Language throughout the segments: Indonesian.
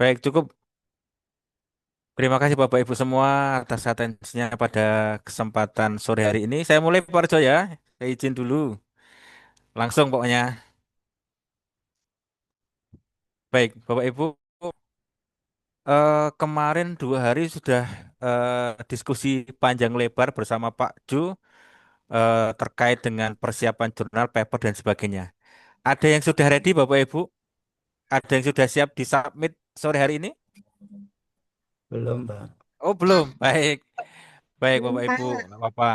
Baik, cukup. Terima kasih Bapak Ibu semua atas atensinya pada kesempatan sore hari ini. Saya mulai Pak Arjo ya. Saya izin dulu. Langsung pokoknya. Baik, Bapak Ibu. Kemarin 2 hari sudah diskusi panjang lebar bersama Pak Ju terkait dengan persiapan jurnal, paper, dan sebagainya. Ada yang sudah ready Bapak Ibu? Ada yang sudah siap disubmit sore hari ini? Belum, Pak. Oh, belum. Baik. Baik Belum, Bapak Ibu, Pak. nggak apa-apa.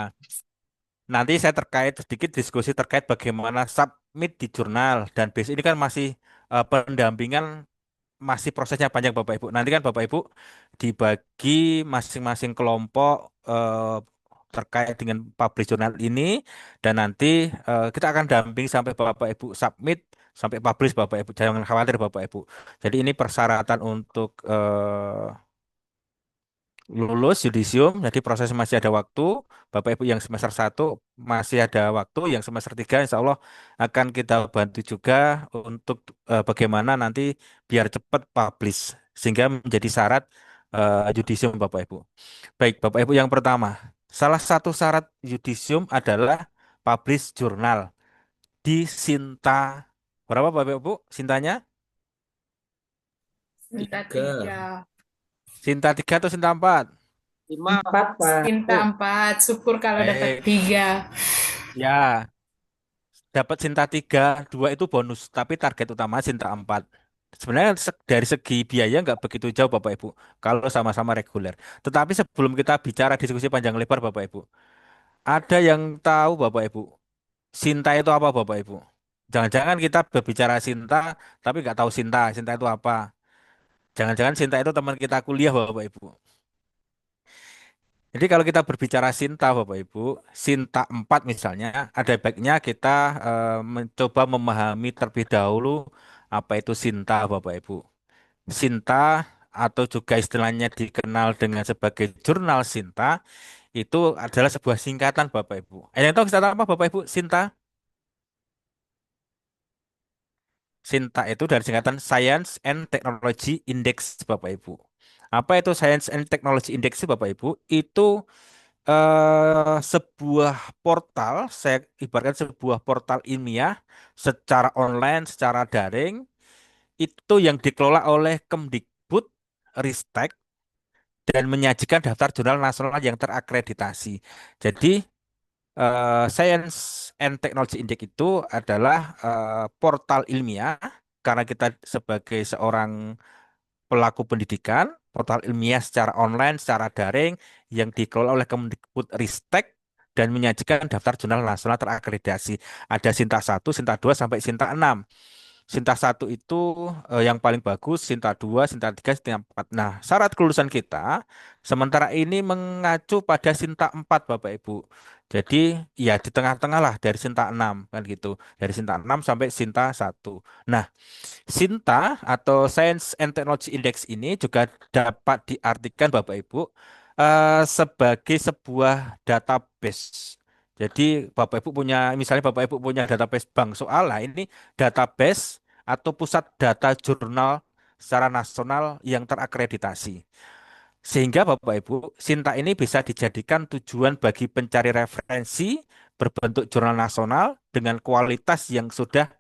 Nanti saya terkait sedikit diskusi terkait bagaimana submit di jurnal dan base ini kan masih pendampingan masih prosesnya panjang Bapak Ibu. Nanti kan Bapak Ibu dibagi masing-masing kelompok terkait dengan publish jurnal ini dan nanti kita akan damping sampai Bapak Ibu submit sampai publish Bapak Ibu. Jangan khawatir Bapak Ibu. Jadi ini persyaratan untuk lulus yudisium, jadi proses masih ada waktu. Bapak Ibu yang semester 1 masih ada waktu, yang semester 3 insya Allah akan kita bantu juga untuk bagaimana nanti biar cepat publish, sehingga menjadi syarat yudisium Bapak Ibu. Baik, Bapak Ibu yang pertama, salah satu syarat yudisium adalah publish jurnal di Sinta. Berapa Bapak Ibu? Sintanya? Minta Tiga. tiga. Sinta 3 atau Sinta 4? 5. Empat, Pak. Minta Oh, empat. Syukur kalau dapat baik. tiga. Ya, dapat Sinta 3, 2 itu bonus, tapi target utama Sinta 4. Sebenarnya dari segi biaya nggak begitu jauh Bapak Ibu, kalau sama-sama reguler. Tetapi sebelum kita bicara diskusi panjang lebar Bapak Ibu, ada yang tahu Bapak Ibu, Sinta itu apa Bapak Ibu? Jangan-jangan kita berbicara Sinta, tapi nggak tahu Sinta, Sinta itu apa? Jangan-jangan Sinta itu teman kita kuliah Bapak Ibu. Jadi kalau kita berbicara Sinta Bapak Ibu, Sinta 4 misalnya, ada baiknya kita mencoba memahami terlebih dahulu apa itu Sinta Bapak Ibu. Sinta atau juga istilahnya dikenal dengan sebagai jurnal Sinta itu adalah sebuah singkatan Bapak Ibu. Yang tahu singkatan apa Bapak Ibu? Sinta? Sinta itu dari singkatan Science and Technology Index Bapak Ibu. Apa itu Science and Technology Index Bapak Ibu? Itu sebuah portal, saya ibaratkan sebuah portal ilmiah secara online, secara daring, itu yang dikelola oleh Kemdikbud Ristek dan menyajikan daftar jurnal nasional yang terakreditasi. Jadi, Science and Technology Index itu adalah portal ilmiah karena kita sebagai seorang pelaku pendidikan, portal ilmiah secara online, secara daring yang dikelola oleh Kemdikbud Ristek dan menyajikan daftar jurnal nasional terakreditasi. Ada Sinta 1, Sinta 2 sampai Sinta 6. Sinta 1 itu yang paling bagus, Sinta 2, Sinta 3, Sinta 4. Nah, syarat kelulusan kita sementara ini mengacu pada Sinta 4 Bapak Ibu. Jadi ya di tengah-tengah lah dari Sinta 6 kan gitu. Dari Sinta 6 sampai Sinta 1. Nah, Sinta atau Science and Technology Index ini juga dapat diartikan Bapak Ibu sebagai sebuah database. Jadi Bapak Ibu punya, misalnya Bapak Ibu punya database bank soal, lah ini database atau pusat data jurnal secara nasional yang terakreditasi. Sehingga Bapak Ibu, Sinta ini bisa dijadikan tujuan bagi pencari referensi berbentuk jurnal nasional dengan kualitas yang sudah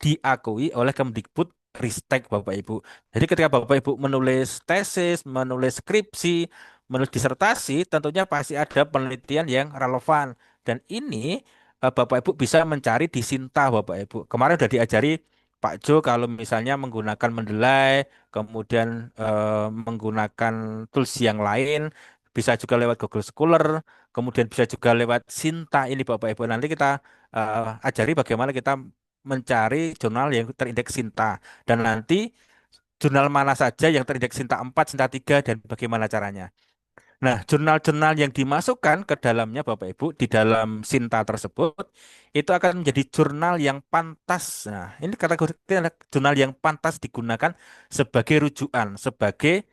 diakui oleh Kemdikbud Ristek Bapak Ibu. Jadi ketika Bapak Ibu menulis tesis, menulis skripsi, menulis disertasi, tentunya pasti ada penelitian yang relevan. Dan ini Bapak Ibu bisa mencari di Sinta Bapak Ibu. Kemarin sudah diajari Pak Jo kalau misalnya menggunakan Mendeley, kemudian menggunakan tools yang lain, bisa juga lewat Google Scholar, kemudian bisa juga lewat Sinta ini Bapak Ibu. Nanti kita ajari bagaimana kita mencari jurnal yang terindeks Sinta dan nanti jurnal mana saja yang terindeks Sinta 4, Sinta 3 dan bagaimana caranya. Nah, jurnal-jurnal yang dimasukkan ke dalamnya Bapak Ibu di dalam Sinta tersebut itu akan menjadi jurnal yang pantas. Nah, ini kategori jurnal yang pantas digunakan sebagai rujukan, sebagai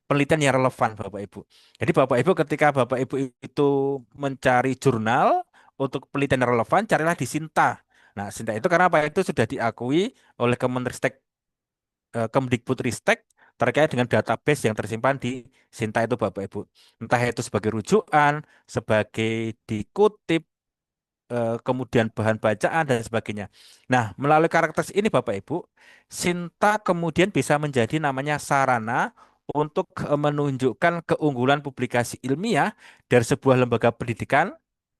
penelitian yang relevan Bapak Ibu. Jadi Bapak Ibu ketika Bapak Ibu itu mencari jurnal untuk penelitian yang relevan, carilah di Sinta. Nah, Sinta itu karena apa? Itu sudah diakui oleh Kemenristek, Kemdikbudristek terkait dengan database yang tersimpan di Sinta itu Bapak Ibu. Entah itu sebagai rujukan, sebagai dikutip, kemudian bahan bacaan dan sebagainya. Nah, melalui karakter ini Bapak Ibu, Sinta kemudian bisa menjadi namanya sarana untuk menunjukkan keunggulan publikasi ilmiah dari sebuah lembaga pendidikan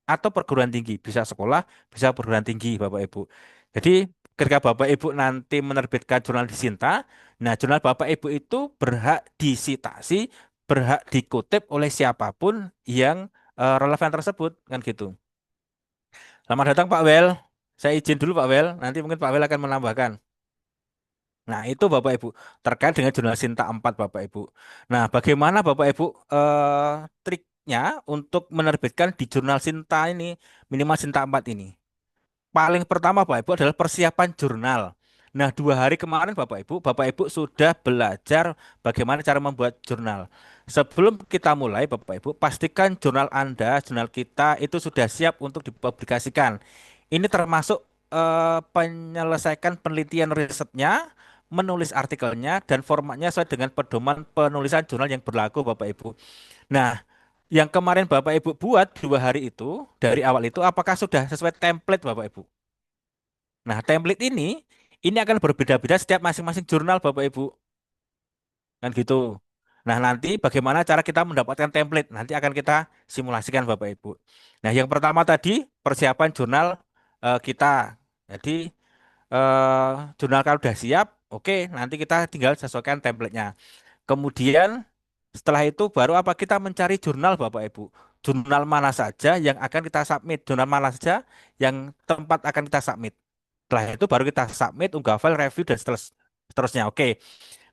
atau perguruan tinggi, bisa sekolah, bisa perguruan tinggi Bapak Ibu. Jadi ketika Bapak Ibu nanti menerbitkan jurnal di Sinta, nah jurnal Bapak Ibu itu berhak disitasi, berhak dikutip oleh siapapun yang relevan tersebut, kan gitu. Selamat datang Pak Wel. Saya izin dulu Pak Wel, nanti mungkin Pak Wel akan menambahkan. Nah, itu Bapak Ibu terkait dengan jurnal Sinta 4 Bapak Ibu. Nah, bagaimana Bapak Ibu triknya untuk menerbitkan di jurnal Sinta ini, minimal Sinta 4 ini? Paling pertama Bapak Ibu adalah persiapan jurnal. Nah, 2 hari kemarin Bapak Ibu sudah belajar bagaimana cara membuat jurnal. Sebelum kita mulai Bapak Ibu, pastikan jurnal Anda, jurnal kita itu sudah siap untuk dipublikasikan. Ini termasuk penyelesaikan penelitian risetnya, menulis artikelnya, dan formatnya sesuai dengan pedoman penulisan jurnal yang berlaku Bapak Ibu. Nah, yang kemarin Bapak Ibu buat 2 hari itu, dari awal itu, apakah sudah sesuai template Bapak Ibu? Nah, template ini akan berbeda-beda setiap masing-masing jurnal, Bapak Ibu. Kan gitu. Nah, nanti bagaimana cara kita mendapatkan template? Nanti akan kita simulasikan, Bapak Ibu. Nah, yang pertama tadi, persiapan jurnal kita. Jadi, eh, jurnal kalau sudah siap, oke, nanti kita tinggal sesuaikan template-nya. Kemudian, setelah itu baru apa kita mencari jurnal, Bapak Ibu. Jurnal mana saja yang akan kita submit, jurnal mana saja yang tempat akan kita submit. Setelah itu baru kita submit, unggah file, review, dan seterusnya. Oke,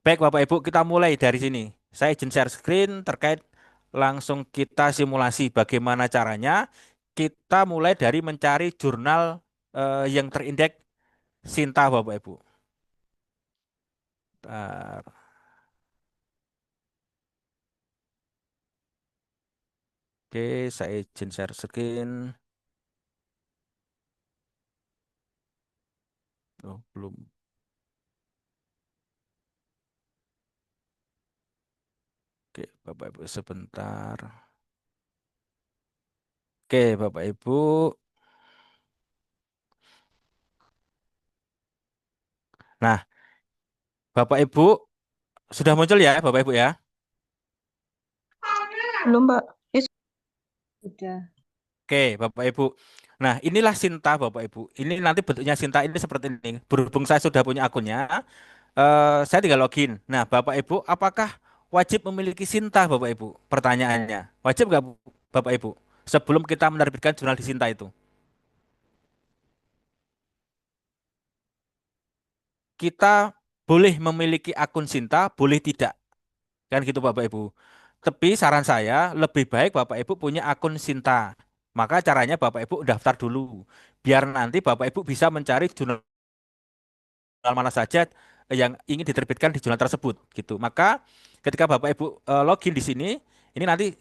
baik Bapak Ibu, kita mulai dari sini. Saya izin share screen terkait langsung kita simulasi bagaimana caranya. Kita mulai dari mencari jurnal yang terindeks Sinta Bapak Ibu. Bentar. Oke, saya izin share screen. Oh, belum. Oke, Bapak Ibu sebentar. Oke, Bapak Ibu. Nah, Bapak Ibu sudah muncul ya, Bapak Ibu ya? Belum, Mbak. Sudah. Oke, Bapak Ibu. Nah, inilah Sinta, Bapak Ibu. Ini nanti bentuknya Sinta ini seperti ini. Berhubung saya sudah punya akunnya, saya tinggal login. Nah, Bapak Ibu, apakah wajib memiliki Sinta, Bapak Ibu? Pertanyaannya, wajib nggak, Bapak Ibu? Sebelum kita menerbitkan jurnal di Sinta itu, kita boleh memiliki akun Sinta, boleh tidak, kan gitu, Bapak Ibu. Tapi saran saya lebih baik Bapak Ibu punya akun Sinta. Maka caranya Bapak Ibu daftar dulu, biar nanti Bapak Ibu bisa mencari jurnal mana saja yang ingin diterbitkan di jurnal tersebut gitu. Maka ketika Bapak Ibu login di sini, ini nanti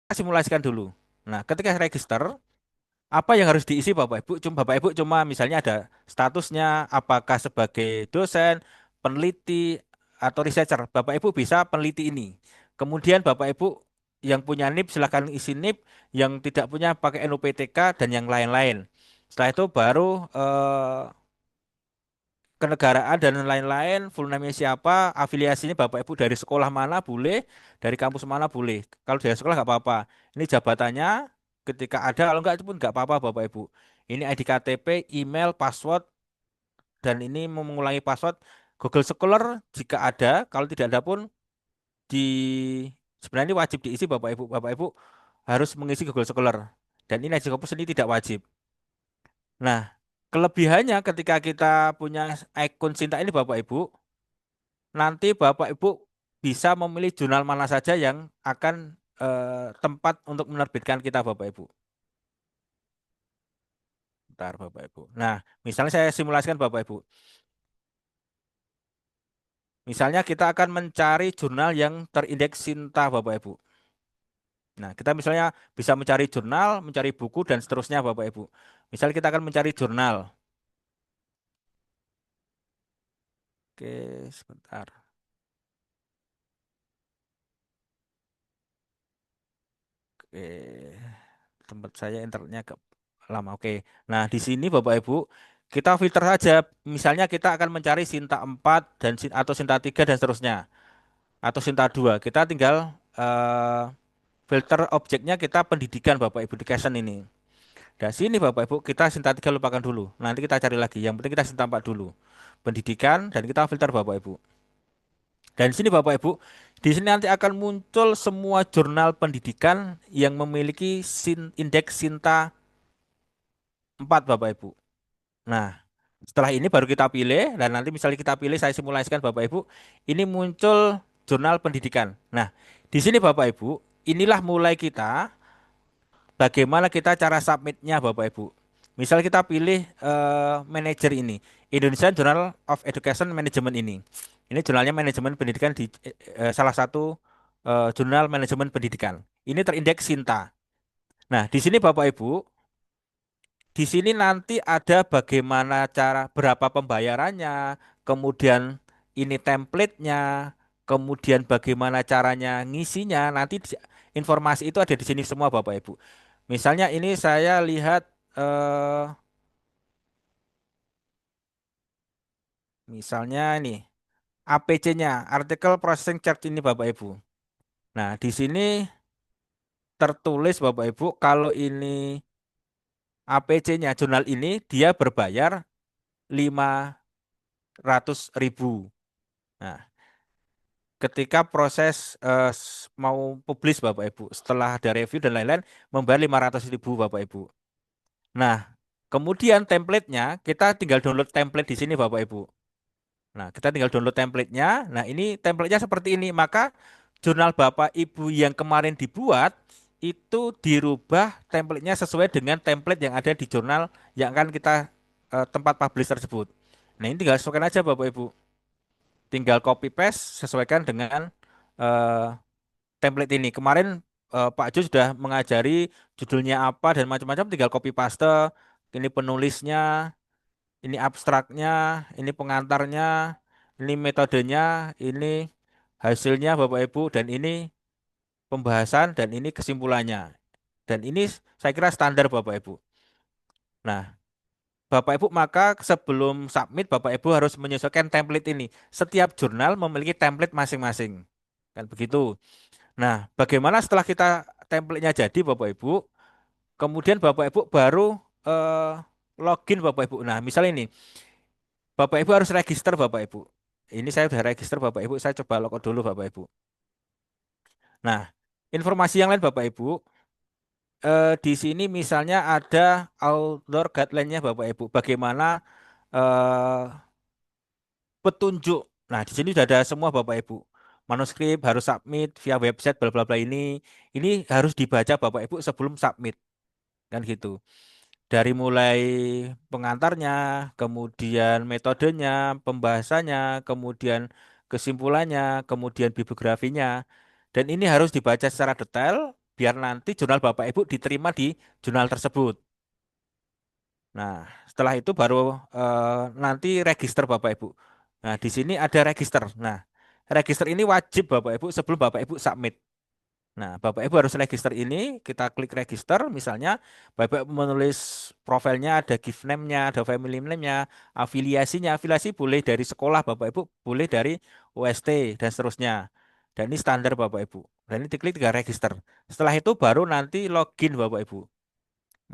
kita simulasikan dulu. Nah, ketika register, apa yang harus diisi Bapak Ibu? Bapak Ibu cuma misalnya ada statusnya apakah sebagai dosen, peneliti atau researcher. Bapak Ibu bisa peneliti ini. Kemudian Bapak Ibu yang punya NIP silahkan isi NIP, yang tidak punya pakai NUPTK dan yang lain-lain. Setelah itu baru kenegaraan dan lain-lain, full name-nya siapa, afiliasinya Bapak Ibu dari sekolah mana boleh, dari kampus mana boleh. Kalau dari sekolah nggak apa-apa. Ini jabatannya ketika ada, kalau nggak itu pun nggak apa-apa Bapak Ibu. Ini ID KTP, email, password, dan ini mau mengulangi password Google Scholar jika ada, kalau tidak ada pun di sebenarnya ini wajib diisi Bapak Ibu. Bapak Ibu harus mengisi Google Scholar. Dan ini ID Kampus ini tidak wajib. Nah, kelebihannya ketika kita punya akun Sinta ini Bapak Ibu, nanti Bapak Ibu bisa memilih jurnal mana saja yang akan tempat untuk menerbitkan kita Bapak Ibu. Bentar Bapak Ibu. Nah, misalnya saya simulasikan Bapak Ibu. Misalnya kita akan mencari jurnal yang terindeks Sinta Bapak Ibu. Nah, kita misalnya bisa mencari jurnal, mencari buku, dan seterusnya, Bapak Ibu. Misal kita akan mencari jurnal. Oke, sebentar. Oke, tempat saya internetnya agak lama. Oke. Nah, di sini Bapak Ibu, kita filter saja. Misalnya kita akan mencari Sinta 4 atau Sinta 3 dan seterusnya. Atau Sinta 2. Kita tinggal filter objeknya kita pendidikan Bapak Ibu di Caption ini. Dan sini Bapak Ibu, kita Sinta 3 lupakan dulu. Nanti kita cari lagi. Yang penting kita Sinta 4 dulu. Pendidikan dan kita filter Bapak Ibu. Dan di sini Bapak Ibu, di sini nanti akan muncul semua jurnal pendidikan yang memiliki indeks Sinta 4 Bapak Ibu. Nah, setelah ini baru kita pilih dan nanti misalnya kita pilih saya simulasikan Bapak Ibu, ini muncul jurnal pendidikan. Nah, di sini Bapak Ibu, inilah mulai kita bagaimana kita cara submitnya Bapak Ibu. Misal kita pilih manajer ini, Indonesian Journal of Education Management ini. Ini jurnalnya manajemen pendidikan di salah satu jurnal manajemen pendidikan. Ini terindeks Sinta. Nah, di sini Bapak Ibu, di sini nanti ada bagaimana cara berapa pembayarannya, kemudian ini template-nya, kemudian bagaimana caranya ngisinya. Nanti informasi itu ada di sini semua Bapak Ibu. Misalnya ini saya lihat misalnya ini APC-nya, Article Processing Charge ini Bapak Ibu. Nah, di sini tertulis Bapak Ibu kalau ini APC-nya jurnal ini dia berbayar 500.000. Nah, ketika proses mau publish Bapak Ibu, setelah ada review dan lain-lain membayar 500.000 Bapak Ibu. Nah, kemudian template-nya kita tinggal download template di sini Bapak Ibu. Nah, kita tinggal download template-nya. Nah, ini template-nya seperti ini. Maka jurnal Bapak Ibu yang kemarin dibuat itu dirubah template-nya sesuai dengan template yang ada di jurnal yang akan kita tempat publish tersebut. Nah, ini tinggal sesuaikan aja Bapak Ibu. Tinggal copy paste sesuaikan dengan eh, template ini. Kemarin Pak Jo sudah mengajari judulnya apa dan macam-macam tinggal copy paste. Ini penulisnya, ini abstraknya, ini pengantarnya, ini metodenya, ini hasilnya Bapak Ibu, dan ini pembahasan, dan ini kesimpulannya. Dan ini saya kira standar Bapak Ibu. Nah, Bapak Ibu maka sebelum submit Bapak Ibu harus menyesuaikan template ini. Setiap jurnal memiliki template masing-masing. Kan begitu. Nah, bagaimana setelah kita template-nya jadi Bapak Ibu, kemudian Bapak Ibu baru eh, login Bapak Ibu. Nah, misalnya ini Bapak Ibu harus register Bapak Ibu. Ini saya sudah register Bapak Ibu, saya coba logout dulu Bapak Ibu. Nah, informasi yang lain Bapak Ibu, di sini misalnya ada outdoor guideline-nya Bapak Ibu. Bagaimana eh, petunjuk. Nah, di sini sudah ada semua Bapak Ibu. Manuskrip harus submit via website bla bla bla ini. Ini harus dibaca Bapak Ibu sebelum submit. Kan gitu. Dari mulai pengantarnya, kemudian metodenya, pembahasannya, kemudian kesimpulannya, kemudian bibliografinya. Dan ini harus dibaca secara detail biar nanti jurnal Bapak Ibu diterima di jurnal tersebut. Nah, setelah itu baru nanti register Bapak Ibu. Nah, di sini ada register. Nah, register ini wajib Bapak Ibu sebelum Bapak Ibu submit. Nah, Bapak Ibu harus register ini, kita klik register, misalnya Bapak Ibu menulis profilnya, ada gift name-nya, ada family name-nya, afiliasinya, afiliasi boleh dari sekolah Bapak Ibu, boleh dari UST, dan seterusnya. Dan ini standar Bapak Ibu. Dan ini diklik tiga register. Setelah itu baru nanti login Bapak Ibu.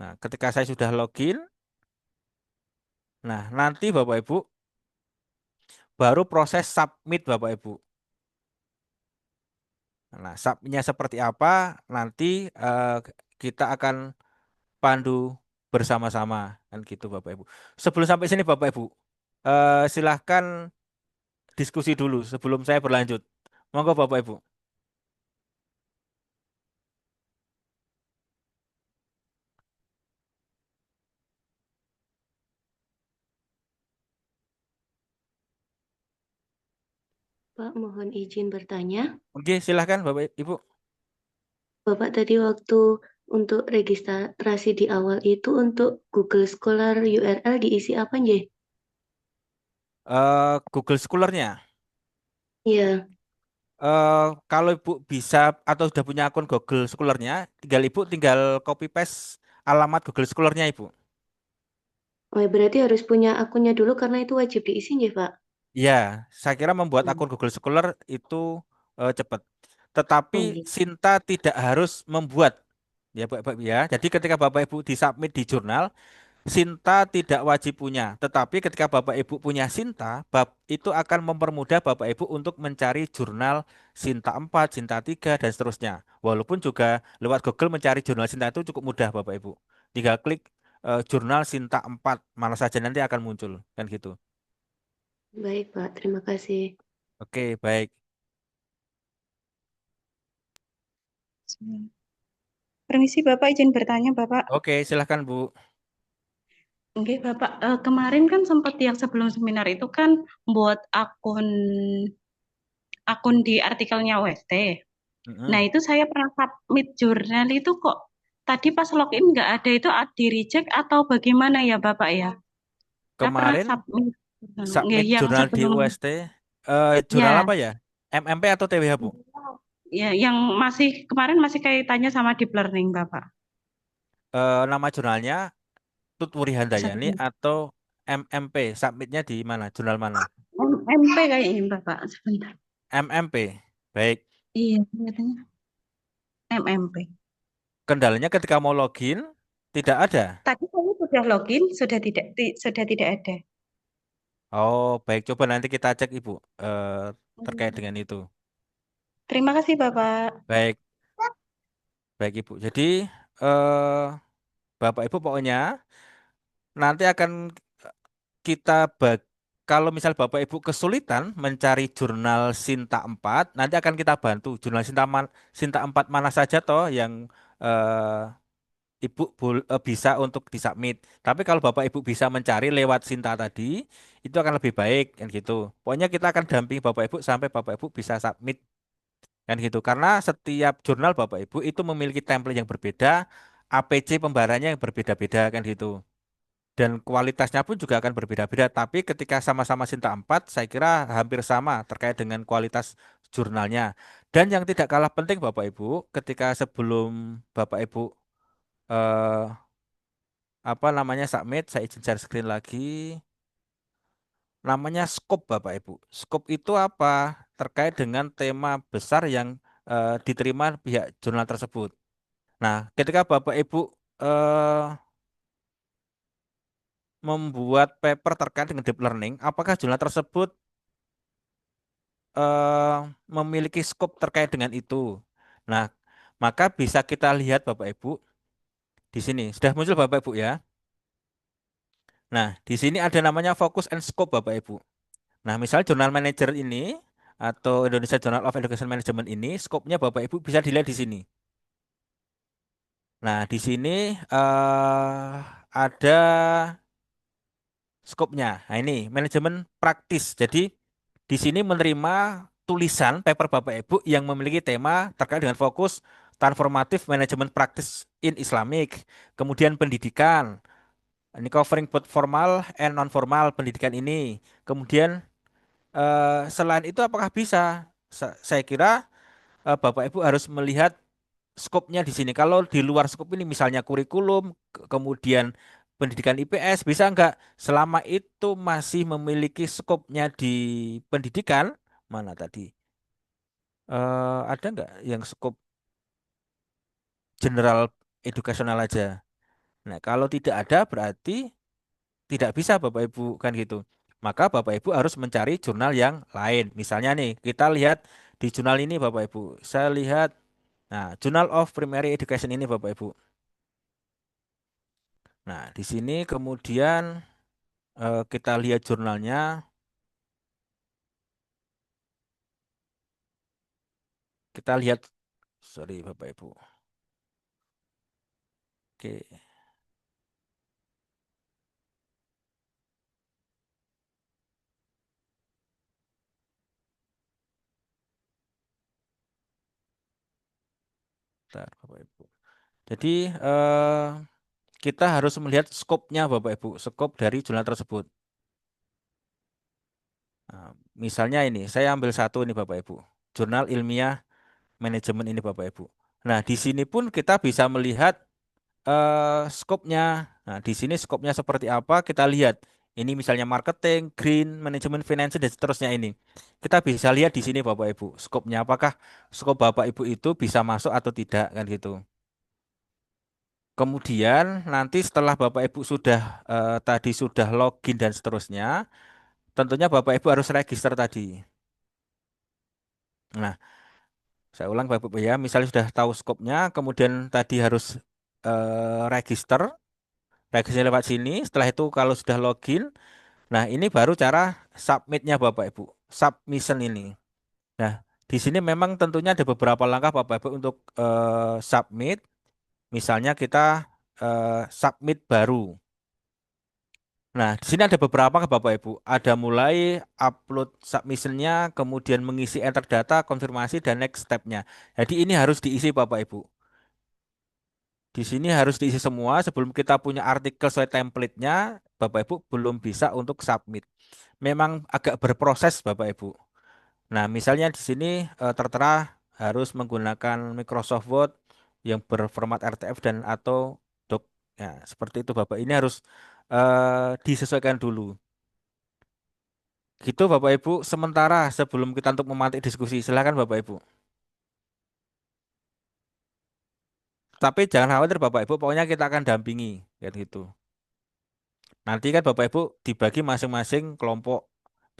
Nah, ketika saya sudah login, nah nanti Bapak Ibu baru proses submit Bapak Ibu. Nah, submitnya seperti apa, nanti kita akan pandu bersama-sama kan gitu Bapak Ibu. Sebelum sampai sini Bapak Ibu, silahkan diskusi dulu sebelum saya berlanjut. Monggo Bapak Ibu. Pak, mohon izin bertanya. Oke, silahkan Bapak Ibu. Bapak tadi waktu untuk registrasi di awal itu untuk Google Scholar URL diisi apa nggih? Google Scholar-nya. Iya. Kalau Ibu bisa atau sudah punya akun Google Scholar-nya, tinggal copy paste alamat Google Scholar-nya Ibu. Oh, berarti harus punya akunnya dulu karena itu wajib diisi nggih, Pak? Ya, saya kira membuat Hmm. akun Google Scholar itu cepat. Tetapi Oh, iya. Sinta tidak harus membuat, ya Bapak Ibu ya. Jadi ketika Bapak Ibu disubmit di jurnal, Sinta tidak wajib punya. Tetapi ketika Bapak Ibu punya Sinta, itu akan mempermudah Bapak Ibu untuk mencari jurnal Sinta 4, Sinta 3, dan seterusnya. Walaupun juga lewat Google mencari jurnal Sinta itu cukup mudah Bapak Ibu. Tinggal klik jurnal Sinta 4, mana saja nanti akan muncul. Kan gitu. Baik, Pak. Terima kasih. Oke, baik. Permisi Bapak, izin bertanya Bapak. Oke, silahkan Bu. Oke Bapak, kemarin kan sempat yang sebelum seminar itu kan buat akun akun di artikelnya UST. Nah Mm-mm. itu saya pernah submit jurnal itu kok tadi pas login nggak ada itu di reject atau bagaimana ya Bapak ya? Saya pernah Kemarin submit jurnal. Nggak, submit yang jurnal di sebelum UST, jurnal ya apa ya? MMP atau TWH Bu? ya yang masih kemarin masih kaitannya sama deep learning Bapak. Nama jurnalnya Tutwuri Handayani Sebentar. atau MMP, submitnya di mana? Jurnal mana? MP kayaknya Bapak, sebentar. MMP. Baik. Iya, katanya MMP. Kendalanya ketika mau login tidak ada. Tadi saya sudah login, sudah tidak ada. Oh, baik. Coba nanti kita cek Ibu terkait Hmm. dengan itu. Terima kasih Bapak. Baik, baik Ibu. Jadi eh Bapak Ibu pokoknya nanti akan kita kalau misal Bapak Ibu kesulitan mencari jurnal Sinta 4, nanti akan kita bantu. Jurnal Sinta 4 mana saja toh yang eh, Ibu bisa untuk disubmit. Tapi kalau Bapak Ibu bisa mencari lewat Sinta tadi, itu akan lebih baik kan gitu. Pokoknya kita akan dampingi Bapak Ibu sampai Bapak Ibu bisa submit kan gitu. Karena setiap jurnal Bapak Ibu itu memiliki template yang berbeda, APC pembaharannya yang berbeda-beda kan gitu. Dan kualitasnya pun juga akan berbeda-beda. Tapi ketika sama-sama Sinta 4, saya kira hampir sama terkait dengan kualitas jurnalnya. Dan yang tidak kalah penting Bapak Ibu, ketika sebelum Bapak Ibu eh, apa namanya submit, saya izin share screen lagi. Namanya scope Bapak Ibu. Scope itu apa? Terkait dengan tema besar yang diterima pihak jurnal tersebut. Nah, ketika Bapak Ibu eh, membuat paper terkait dengan deep learning, apakah jurnal tersebut eh, memiliki scope terkait dengan itu? Nah, maka bisa kita lihat Bapak Ibu di sini. Sudah muncul Bapak Ibu ya. Nah, di sini ada namanya focus and scope Bapak Ibu. Nah, misal Journal Manager ini atau Indonesia Journal of Education Management ini, skopnya Bapak Ibu bisa dilihat di sini. Nah, di sini ada skopnya. Nah, ini manajemen praktis. Jadi, di sini menerima tulisan paper Bapak Ibu yang memiliki tema terkait dengan fokus transformatif manajemen praktis in Islamic. Kemudian pendidikan. Ini covering both formal and non-formal pendidikan ini. Kemudian selain itu apakah bisa? Saya kira Bapak Ibu harus melihat skopnya di sini. Kalau di luar skop ini misalnya kurikulum, kemudian pendidikan IPS, bisa nggak selama itu masih memiliki skopnya di pendidikan, mana tadi? Ada nggak yang skop general edukasional aja? Nah, kalau tidak ada berarti tidak bisa Bapak Ibu kan gitu. Maka Bapak Ibu harus mencari jurnal yang lain. Misalnya nih, kita lihat di jurnal ini Bapak Ibu. Saya lihat, nah, Journal of Primary Education ini Bapak Ibu. Nah, di sini kemudian kita lihat jurnalnya. Kita lihat, sorry Bapak Ibu. Oke. Bentar, Bapak Ibu. Jadi kita harus melihat skopnya Bapak Ibu, skop dari jurnal tersebut. Nah, misalnya ini, saya ambil satu ini Bapak Ibu, jurnal ilmiah manajemen ini Bapak Ibu. Nah, di sini pun kita bisa melihat skopnya. Nah, di sini skopnya seperti apa kita lihat. Ini misalnya marketing, green, manajemen finance dan seterusnya ini. Kita bisa lihat di sini Bapak Ibu, skopnya apakah skop Bapak Ibu itu bisa masuk atau tidak kan gitu. Kemudian nanti setelah Bapak Ibu sudah tadi sudah login dan seterusnya, tentunya Bapak Ibu harus register tadi. Nah, saya ulang Bapak Ibu ya, misalnya sudah tahu skopnya, kemudian tadi harus register, register lewat sini. Setelah itu kalau sudah login, nah ini baru cara submitnya Bapak Ibu, submission ini. Nah, di sini memang tentunya ada beberapa langkah Bapak Ibu untuk submit. Misalnya kita submit baru. Nah, di sini ada beberapa ke Bapak Ibu. Ada mulai upload submissionnya, kemudian mengisi enter data, konfirmasi, dan next step-nya. Jadi ini harus diisi Bapak Ibu. Di sini harus diisi semua sebelum kita punya artikel sesuai template-nya, Bapak Ibu belum bisa untuk submit. Memang agak berproses Bapak Ibu. Nah, misalnya di sini tertera harus menggunakan Microsoft Word yang berformat RTF dan atau doc. Ya, seperti itu Bapak. Ini harus disesuaikan dulu. Gitu Bapak Ibu, sementara sebelum kita untuk memantik diskusi, silakan Bapak Ibu. Tapi jangan khawatir Bapak Ibu, pokoknya kita akan dampingi, kayak gitu. Nanti kan Bapak Ibu dibagi masing-masing kelompok,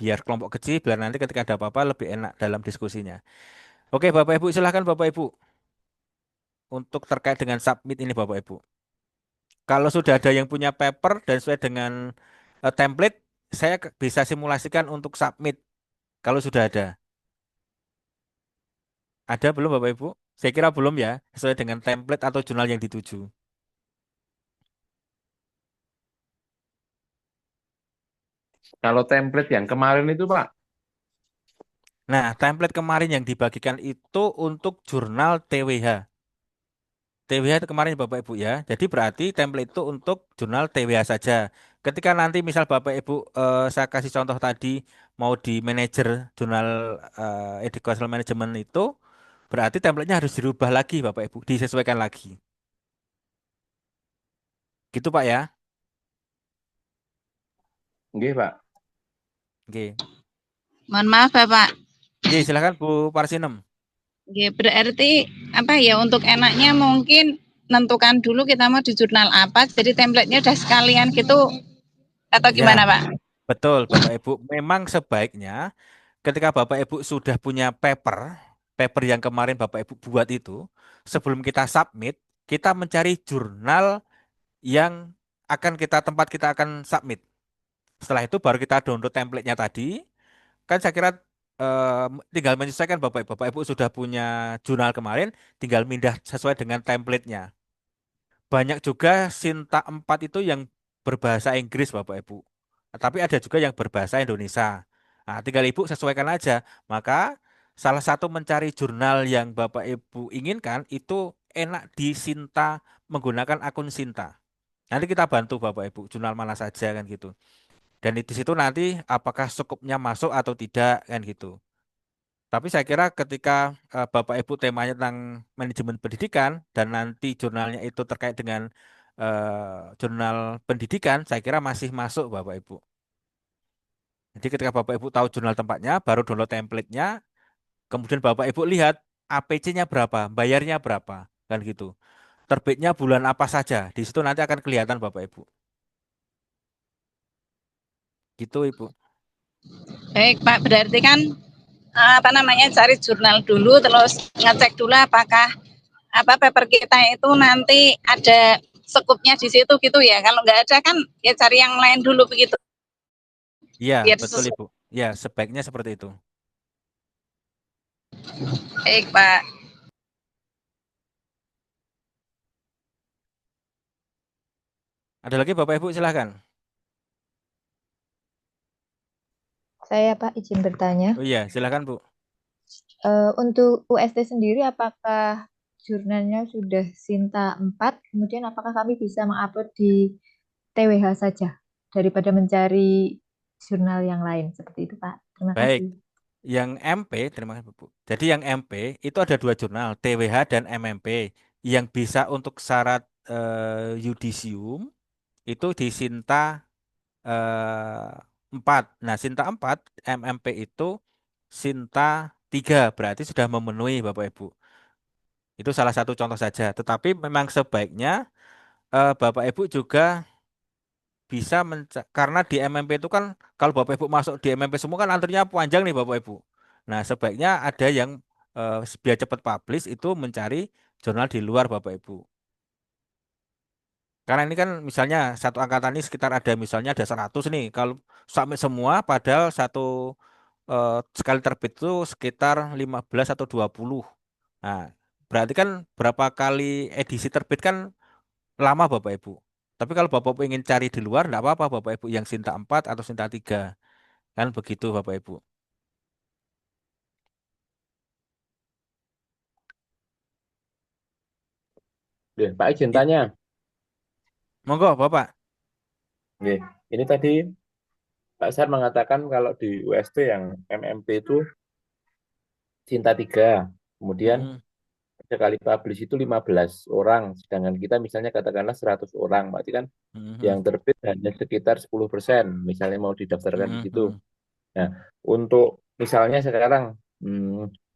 biar kelompok kecil, biar nanti ketika ada apa-apa lebih enak dalam diskusinya. Oke Bapak Ibu, silakan Bapak Ibu, untuk terkait dengan submit ini Bapak Ibu. Kalau sudah ada yang punya paper dan sesuai dengan template, saya bisa simulasikan untuk submit. Kalau sudah ada. Ada belum Bapak Ibu? Saya kira belum ya, sesuai dengan template atau jurnal yang dituju. Kalau template yang kemarin itu Pak, Nah, template kemarin yang dibagikan itu untuk jurnal TWH. TWH itu kemarin Bapak Ibu ya. Jadi berarti template itu untuk jurnal TWH saja. Ketika nanti misal Bapak Ibu saya kasih contoh tadi mau di manajer jurnal educational management itu berarti template-nya harus dirubah lagi Bapak Ibu, disesuaikan lagi. Gitu Pak ya. nggih Pak. Oke. Mohon maaf Bapak. Oke, silakan Bu Parsinem. Oke, berarti apa ya untuk enaknya mungkin nentukan dulu kita mau di jurnal apa, jadi template-nya udah sekalian gitu atau gimana Ya, Pak? betul Bapak Ibu. Memang sebaiknya ketika Bapak Ibu sudah punya paper yang kemarin Bapak Ibu buat itu, sebelum kita submit, kita mencari jurnal yang akan tempat kita akan submit. Setelah itu baru kita download template-nya tadi. Kan saya kira tinggal menyesuaikan Bapak Ibu. Bapak Ibu sudah punya jurnal kemarin, tinggal pindah sesuai dengan template-nya. Banyak juga Sinta 4 itu yang berbahasa Inggris Bapak Ibu. Tapi ada juga yang berbahasa Indonesia. Nah, tinggal Ibu sesuaikan aja. Maka salah satu mencari jurnal yang Bapak Ibu inginkan itu enak di Sinta menggunakan akun Sinta. Nanti kita bantu Bapak Ibu jurnal mana saja kan gitu. Dan di situ nanti apakah cukupnya masuk atau tidak kan gitu. Tapi saya kira ketika Bapak Ibu temanya tentang manajemen pendidikan dan nanti jurnalnya itu terkait dengan jurnal pendidikan, saya kira masih masuk Bapak Ibu. Jadi ketika Bapak Ibu tahu jurnal tempatnya, baru download template-nya, kemudian Bapak Ibu lihat APC-nya berapa, bayarnya berapa, kan gitu. Terbitnya bulan apa saja, di situ nanti akan kelihatan Bapak Ibu. Gitu Ibu. Baik Pak, berarti kan apa namanya cari jurnal dulu terus ngecek dulu apakah apa paper kita itu nanti ada sekupnya di situ gitu ya. Kalau nggak ada kan ya cari yang lain dulu begitu Iya, biar betul sesuai. Ibu. Ya, sebaiknya seperti itu. Baik Pak. Ada lagi Bapak Ibu silahkan. Saya Pak izin bertanya, Oh iya, silahkan Bu. untuk UST sendiri apakah jurnalnya sudah Sinta 4, kemudian apakah kami bisa mengupload di TWH saja daripada mencari jurnal yang lain seperti itu, Pak? Terima Baik, kasih. yang MP, terima kasih Bu. Jadi yang MP itu ada dua jurnal, TWH dan MMP. Yang bisa untuk syarat yudisium itu di Sinta 4. Nah, Sinta 4, MMP itu Sinta 3, berarti sudah memenuhi Bapak Ibu. Itu salah satu contoh saja. Tetapi memang sebaiknya Bapak Ibu juga bisa karena di MMP itu kan kalau Bapak Ibu masuk di MMP semua kan antrinya panjang nih Bapak Ibu. Nah, sebaiknya ada yang biar cepat publish itu mencari jurnal di luar Bapak Ibu. Karena ini kan misalnya satu angkatan ini sekitar ada misalnya ada 100 nih. Kalau submit semua padahal satu sekali terbit itu sekitar 15 atau 20. Nah, berarti kan berapa kali edisi terbit kan lama Bapak Ibu. Tapi kalau Bapak Ibu ingin cari di luar, enggak apa-apa Bapak Ibu yang Sinta 4 atau Sinta 3. Kan begitu Bapak Ibu. Ya, Pak izin I- tanya. Monggo Bapak. Oke. Ini tadi Pak Sar mengatakan kalau di UST yang MMP itu Cinta 3. Kemudian Mm-mm, sekali publish itu 15 orang. Sedangkan kita misalnya katakanlah 100 orang. Berarti kan mm-mm, yang terbit hanya sekitar 10%. Misalnya mau didaftarkan di mm-mm, situ. mm-mm. Nah, untuk misalnya sekarang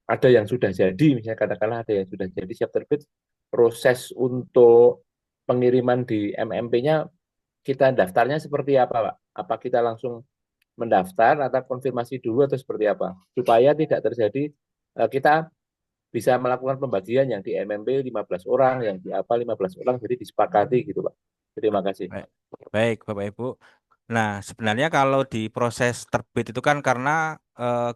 ada yang sudah jadi, misalnya katakanlah ada yang sudah jadi siap terbit, proses untuk pengiriman di MMP-nya kita daftarnya seperti apa, Pak? Apa kita langsung mendaftar atau konfirmasi dulu atau seperti apa? Supaya tidak terjadi kita bisa melakukan pembagian yang di MMP 15 orang, yang di apa 15 orang, jadi disepakati gitu, Pak. Terima kasih. Baik, baik Bapak Ibu. Nah, sebenarnya kalau di proses terbit itu kan karena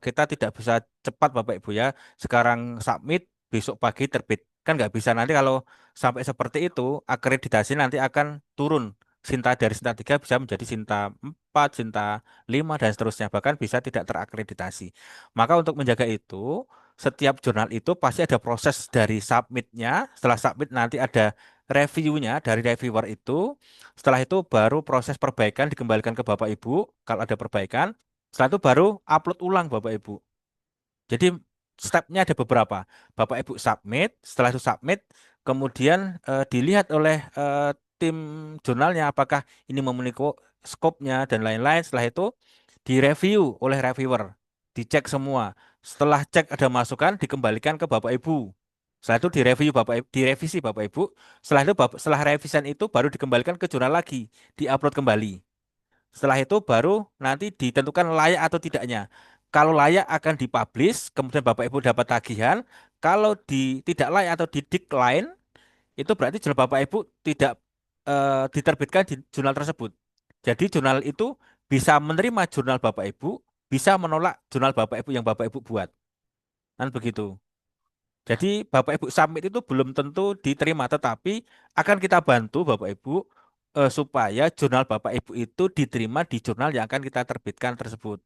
kita tidak bisa cepat Bapak Ibu ya. Sekarang submit, besok pagi terbit. Kan nggak bisa nanti kalau sampai seperti itu, akreditasi nanti akan turun. Sinta dari Sinta 3 bisa menjadi Sinta 4, Sinta 5, dan seterusnya. Bahkan bisa tidak terakreditasi. Maka untuk menjaga itu, setiap jurnal itu pasti ada proses dari submitnya. Setelah submit nanti ada reviewnya dari reviewer itu. Setelah itu baru proses perbaikan dikembalikan ke Bapak Ibu kalau ada perbaikan. Setelah itu baru upload ulang Bapak Ibu. Jadi stepnya ada beberapa. Bapak Ibu submit, setelah itu submit, kemudian dilihat oleh tim jurnalnya apakah ini memenuhi skopnya dan lain-lain. Setelah itu direview oleh reviewer, dicek semua. Setelah cek ada masukan, dikembalikan ke Bapak Ibu. Setelah itu direview Bapak Ibu, direvisi Bapak Ibu. Setelah itu setelah revisian itu baru dikembalikan ke jurnal lagi, diupload kembali. Setelah itu baru nanti ditentukan layak atau tidaknya. Kalau layak akan dipublish, kemudian Bapak Ibu dapat tagihan. Kalau tidak layak atau di decline, itu berarti jurnal Bapak Ibu tidak diterbitkan di jurnal tersebut. Jadi jurnal itu bisa menerima jurnal Bapak Ibu, bisa menolak jurnal Bapak Ibu yang Bapak Ibu buat. Kan begitu. Jadi Bapak Ibu submit itu belum tentu diterima, tetapi akan kita bantu Bapak Ibu supaya jurnal Bapak Ibu itu diterima di jurnal yang akan kita terbitkan tersebut.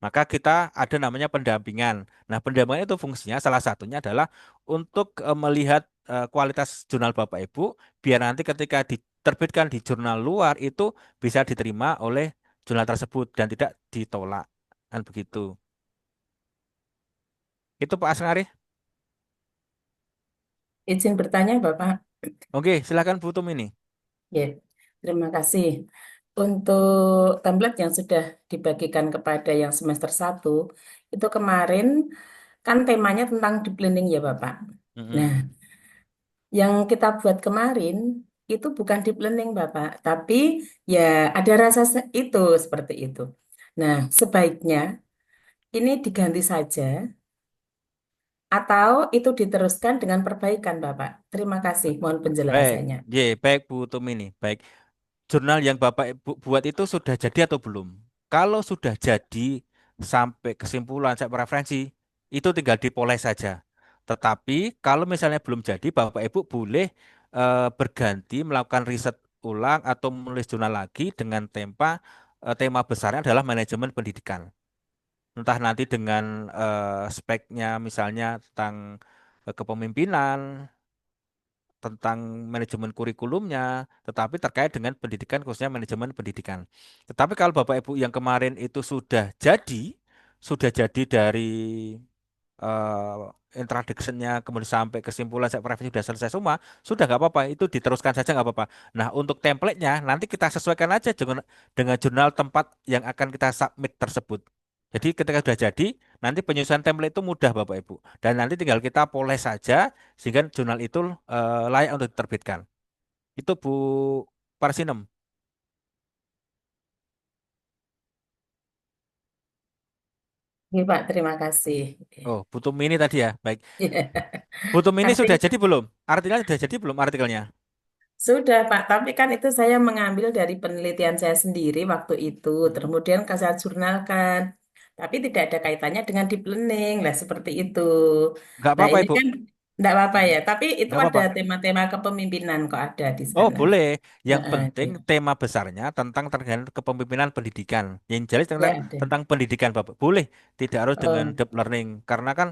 Maka kita ada namanya pendampingan. Nah, pendampingan itu fungsinya salah satunya adalah untuk melihat kualitas jurnal Bapak Ibu, biar nanti ketika diterbitkan di jurnal luar itu bisa diterima oleh jurnal tersebut dan tidak ditolak. Kan begitu. Itu Pak Asngari. Izin bertanya, Bapak. Oke, silakan Bu Tum ini. Ya, terima kasih. Untuk template yang sudah dibagikan kepada yang semester 1, itu kemarin kan temanya tentang deep learning ya, Bapak. Nah, Mm-mm. yang kita buat kemarin itu bukan deep learning, Bapak, tapi ya ada rasa itu seperti itu. Nah, sebaiknya ini diganti saja atau itu diteruskan dengan perbaikan, Bapak. Terima kasih, mohon Baik, penjelasannya. baik Bu Tum ini. Baik, jurnal yang Bapak Ibu buat itu sudah jadi atau belum? Kalau sudah jadi sampai kesimpulan, sampai referensi, itu tinggal dipoles saja. Tetapi kalau misalnya belum jadi, Bapak Ibu boleh berganti melakukan riset ulang atau menulis jurnal lagi dengan tema besarnya adalah manajemen pendidikan. Entah nanti dengan speknya misalnya tentang kepemimpinan tentang manajemen kurikulumnya, tetapi terkait dengan pendidikan khususnya manajemen pendidikan. Tetapi kalau Bapak Ibu yang kemarin itu sudah jadi dari introduction-nya kemudian sampai kesimpulan saya preferensi sudah selesai semua, sudah nggak apa-apa, itu diteruskan saja nggak apa-apa. Nah, untuk template-nya nanti kita sesuaikan aja dengan jurnal tempat yang akan kita submit tersebut. Jadi ketika sudah jadi, nanti penyusunan template itu mudah Bapak Ibu. Dan nanti tinggal kita poles saja sehingga jurnal itu layak untuk diterbitkan. Itu Bu Parsinem. Oke, Pak, terima kasih. Oh, butuh mini tadi ya. Baik. Butuh mini sudah Tapi jadi belum? Artikelnya sudah jadi belum artikelnya? sudah, Pak, tapi kan itu saya mengambil dari penelitian saya sendiri waktu itu, kemudian saya jurnalkan. Tapi tidak ada kaitannya dengan deep learning, lah seperti itu. Nggak Nah, apa-apa ini Ibu. kan tidak apa-apa ya, tapi itu Nggak ada apa-apa. tema-tema kepemimpinan kok ada di Oh, sana. boleh. Yang Heeh, penting itu. tema besarnya tentang terkait kepemimpinan pendidikan. Yang jelas Ya tentang ada. tentang pendidikan, Bapak. Boleh. Tidak harus dengan Oh, deep learning. Karena kan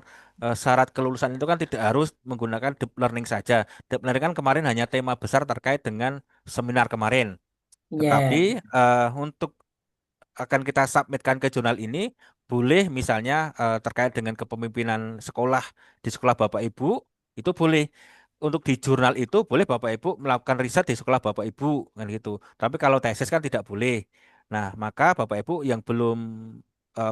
syarat kelulusan itu kan tidak harus menggunakan deep learning saja. Deep learning kan kemarin hanya tema besar terkait dengan seminar kemarin. Tetapi ya. untuk akan kita submitkan ke jurnal ini, boleh misalnya terkait dengan kepemimpinan sekolah di sekolah Bapak Ibu, itu boleh. Untuk di jurnal itu boleh Bapak Ibu melakukan riset di sekolah Bapak Ibu kan gitu. Tapi kalau tesis kan tidak boleh. Nah, maka Bapak Ibu yang belum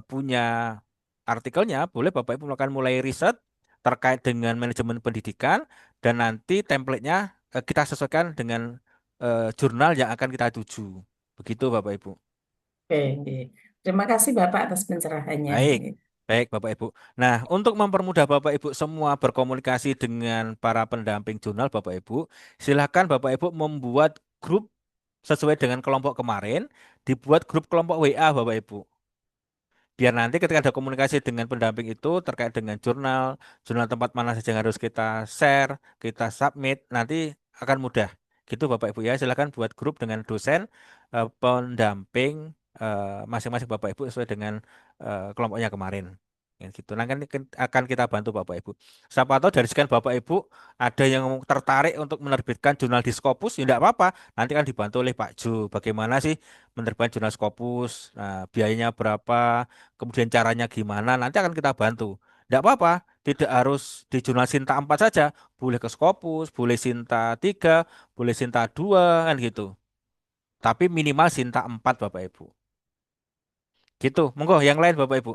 punya artikelnya, boleh Bapak Ibu melakukan mulai riset terkait dengan manajemen pendidikan dan nanti template-nya kita sesuaikan dengan jurnal yang akan kita tuju. Begitu Bapak Ibu. Oke, oke. Terima kasih Bapak atas pencerahannya. Baik, baik Bapak Ibu. Nah, untuk mempermudah Bapak Ibu semua berkomunikasi dengan para pendamping jurnal Bapak Ibu, silakan Bapak Ibu membuat grup sesuai dengan kelompok kemarin, dibuat grup kelompok WA Bapak Ibu. Biar nanti ketika ada komunikasi dengan pendamping itu terkait dengan jurnal tempat mana saja yang harus kita share, kita submit, nanti akan mudah. Gitu Bapak Ibu ya, silakan buat grup dengan dosen, pendamping masing-masing Bapak Ibu sesuai dengan kelompoknya kemarin. Ya, gitu. Nah, kan akan kita bantu Bapak Ibu. Siapa tahu dari sekian Bapak Ibu ada yang tertarik untuk menerbitkan jurnal di Scopus, ya tidak apa-apa. Nanti kan dibantu oleh Pak Jo. Bagaimana sih menerbitkan jurnal Scopus? Nah, biayanya berapa? Kemudian caranya gimana, nanti akan kita bantu. Tidak apa-apa, tidak harus di jurnal Sinta 4 saja, boleh ke Scopus, boleh Sinta 3, boleh Sinta 2, kan gitu. Tapi minimal Sinta 4 Bapak Ibu. Gitu, monggo yang lain Bapak Ibu.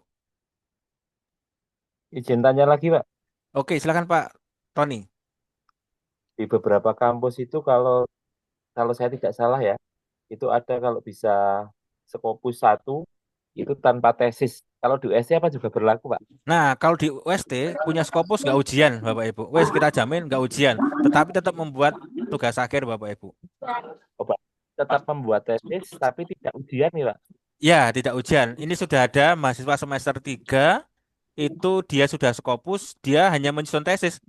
Izin tanya lagi, Pak. Oke, silakan Pak Tony. Di beberapa kampus itu kalau saya tidak salah ya, itu ada kalau bisa Scopus 1 itu tanpa tesis. Kalau di UST apa juga berlaku, Pak? Nah, kalau di UST punya Scopus nggak ujian Bapak Ibu. Wes kita jamin nggak ujian, tetapi tetap membuat tugas akhir Bapak Ibu. Oh, Pak, tetap membuat tesis tapi tidak ujian nih, Pak. Ya, tidak ujian. Ini sudah ada mahasiswa semester 3 itu dia sudah Scopus, dia hanya menyusun tesis,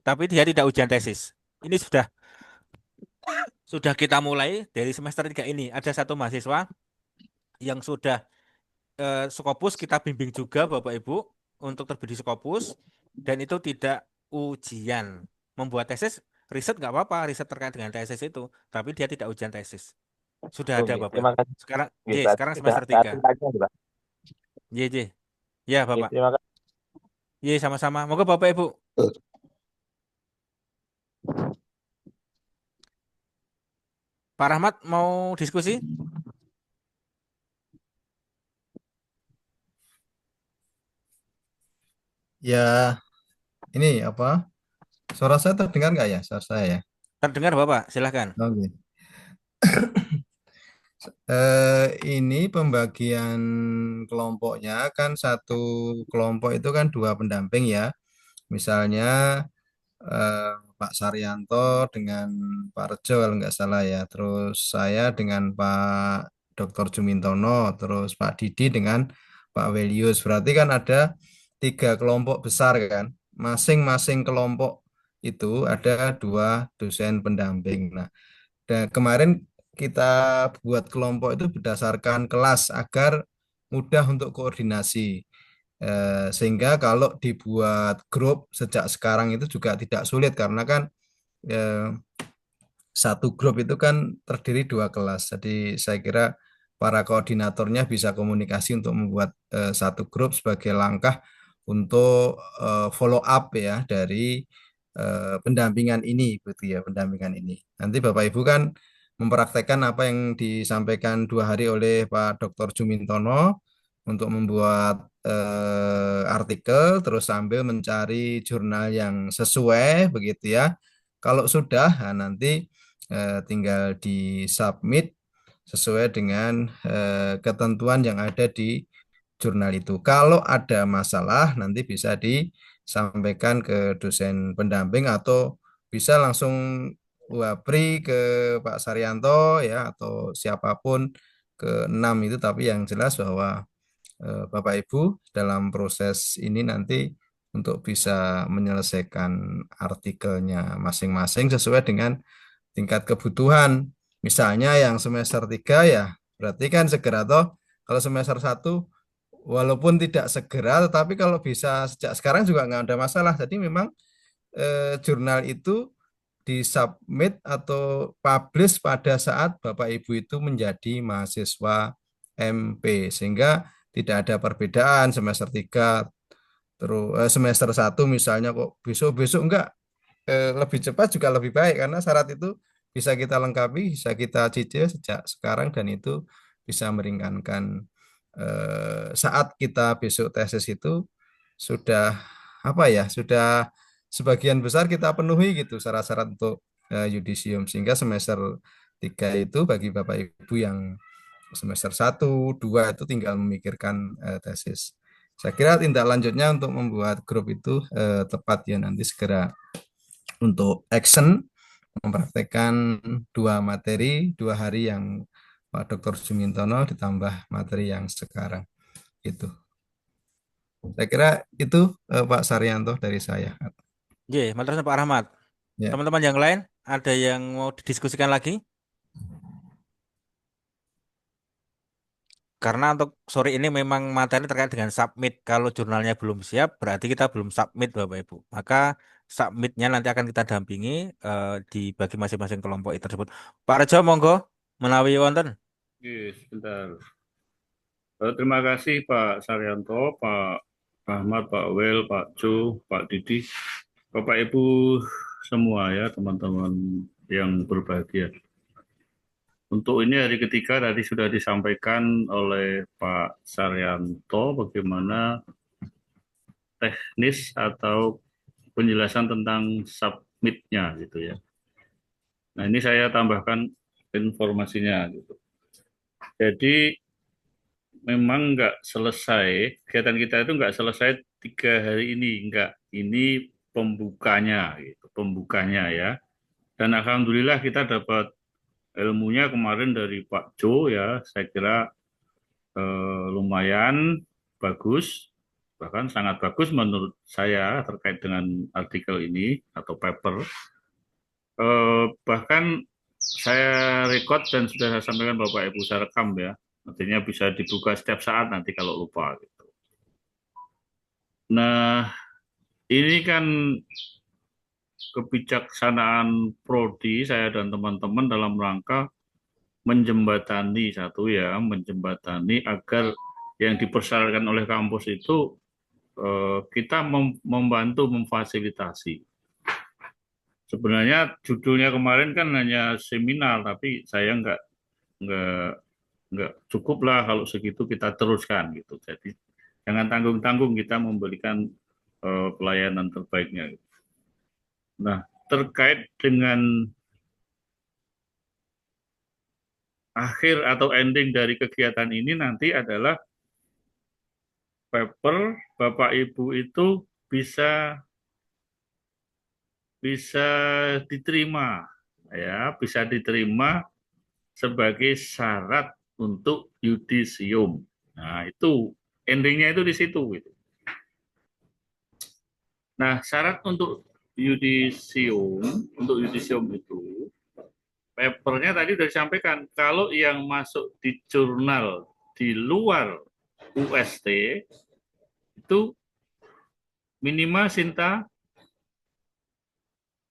tapi dia tidak ujian tesis. Ini sudah kita mulai dari semester 3 ini. Ada satu mahasiswa yang sudah Scopus kita bimbing juga Bapak Ibu untuk terbit di Scopus dan itu tidak ujian. Membuat tesis, riset nggak apa-apa, riset terkait dengan tesis itu, tapi dia tidak ujian tesis. Sudah ada Oke, Bapak terima Ibu. kasih. Sekarang, Oke, berarti sekarang sudah semester ada 3. aturannya, nih, Pak. Ye, ye. Ya, Oke, Bapak. terima kasih. Ye, sama-sama. Moga Bapak Ibu. Pak Rahmat mau diskusi? Ya, ini apa? Suara saya terdengar nggak ya? Suara saya ya. Terdengar Bapak, silahkan. Oke. Ini pembagian kelompoknya kan satu kelompok itu kan dua pendamping ya. Misalnya Pak Saryanto dengan Pak Rejo kalau nggak salah ya. Terus saya dengan Pak Dr. Jumintono, terus Pak Didi dengan Pak Welius. Berarti kan ada tiga kelompok besar kan. Masing-masing kelompok itu ada dua dosen pendamping. Nah, dan kemarin kita buat kelompok itu berdasarkan kelas agar mudah untuk koordinasi. Sehingga kalau dibuat grup sejak sekarang itu juga tidak sulit karena kan satu grup itu kan terdiri 2 kelas. Jadi saya kira para koordinatornya bisa komunikasi untuk membuat satu grup sebagai langkah untuk follow up ya dari pendampingan ini, begitu ya, pendampingan ini. Nanti Bapak Ibu kan mempraktekkan apa yang disampaikan 2 hari oleh Pak Dr. Jumintono untuk membuat artikel, terus sambil mencari jurnal yang sesuai, begitu ya. Kalau sudah, nah nanti tinggal di submit sesuai dengan ketentuan yang ada di jurnal itu. Kalau ada masalah nanti bisa disampaikan ke dosen pendamping atau bisa langsung wapri ke Pak Saryanto ya atau siapapun ke 6 itu, tapi yang jelas bahwa Bapak Ibu dalam proses ini nanti untuk bisa menyelesaikan artikelnya masing-masing sesuai dengan tingkat kebutuhan. Misalnya yang semester 3 ya, berarti kan segera toh. Kalau semester 1 walaupun tidak segera, tetapi kalau bisa sejak sekarang juga nggak ada masalah. Jadi memang jurnal itu disubmit atau publish pada saat Bapak Ibu itu menjadi mahasiswa MP, sehingga tidak ada perbedaan semester 3 terus semester 1 misalnya kok besok-besok enggak, lebih cepat juga lebih baik karena syarat itu bisa kita lengkapi, bisa kita cicil sejak sekarang dan itu bisa meringankan saat kita besok tesis itu sudah apa ya, sudah sebagian besar kita penuhi gitu syarat-syarat untuk yudisium, sehingga semester 3 itu bagi Bapak Ibu yang semester 1, 2 itu tinggal memikirkan tesis. Saya kira tindak lanjutnya untuk membuat grup itu tepat ya, nanti segera untuk action mempraktekkan 2 materi 2 hari yang Pak Dr. Jumintono ditambah materi yang sekarang itu. Saya kira itu Pak Saryanto dari saya. Ye, matur nuwun Pak Rahmat. Ya. Teman-teman yang lain ada yang mau didiskusikan lagi? Karena untuk sore ini memang materi terkait dengan submit. Kalau jurnalnya belum siap, berarti kita belum submit, Bapak Ibu. Maka submitnya nanti akan kita dampingi dibagi masing-masing kelompok tersebut. Pak Rejo, monggo menawi wonten. Oke, sebentar. Terima kasih Pak Saryanto, Pak Rahmat, Pak Wel, Pak Jo, Pak Didi, Bapak Ibu semua ya, teman-teman yang berbahagia. Untuk ini hari ketiga tadi sudah disampaikan oleh Pak Saryanto bagaimana teknis atau penjelasan tentang submitnya gitu ya. Nah ini saya tambahkan informasinya gitu. Jadi memang nggak selesai, kegiatan kita itu nggak selesai 3 hari ini, nggak. Ini pembukanya gitu, pembukanya ya. Dan alhamdulillah kita dapat ilmunya kemarin dari Pak Jo ya, saya kira lumayan bagus, bahkan sangat bagus menurut saya terkait dengan artikel ini atau paper. Bahkan saya record dan sudah saya sampaikan Bapak Ibu, saya rekam ya, artinya bisa dibuka setiap saat nanti kalau lupa gitu. Nah ini kan kebijaksanaan prodi saya dan teman-teman dalam rangka menjembatani menjembatani agar yang dipersyaratkan oleh kampus itu kita membantu memfasilitasi. Sebenarnya judulnya kemarin kan hanya seminar, tapi saya nggak cukup lah kalau segitu kita teruskan gitu. Jadi jangan tanggung-tanggung kita memberikan pelayanan terbaiknya. Nah, terkait dengan akhir atau ending dari kegiatan ini nanti adalah paper Bapak Ibu itu bisa diterima ya, bisa diterima sebagai syarat untuk yudisium. Nah, itu endingnya itu di situ gitu. Nah, syarat untuk yudisium itu papernya tadi sudah disampaikan, kalau yang masuk di jurnal di luar UST itu minimal Sinta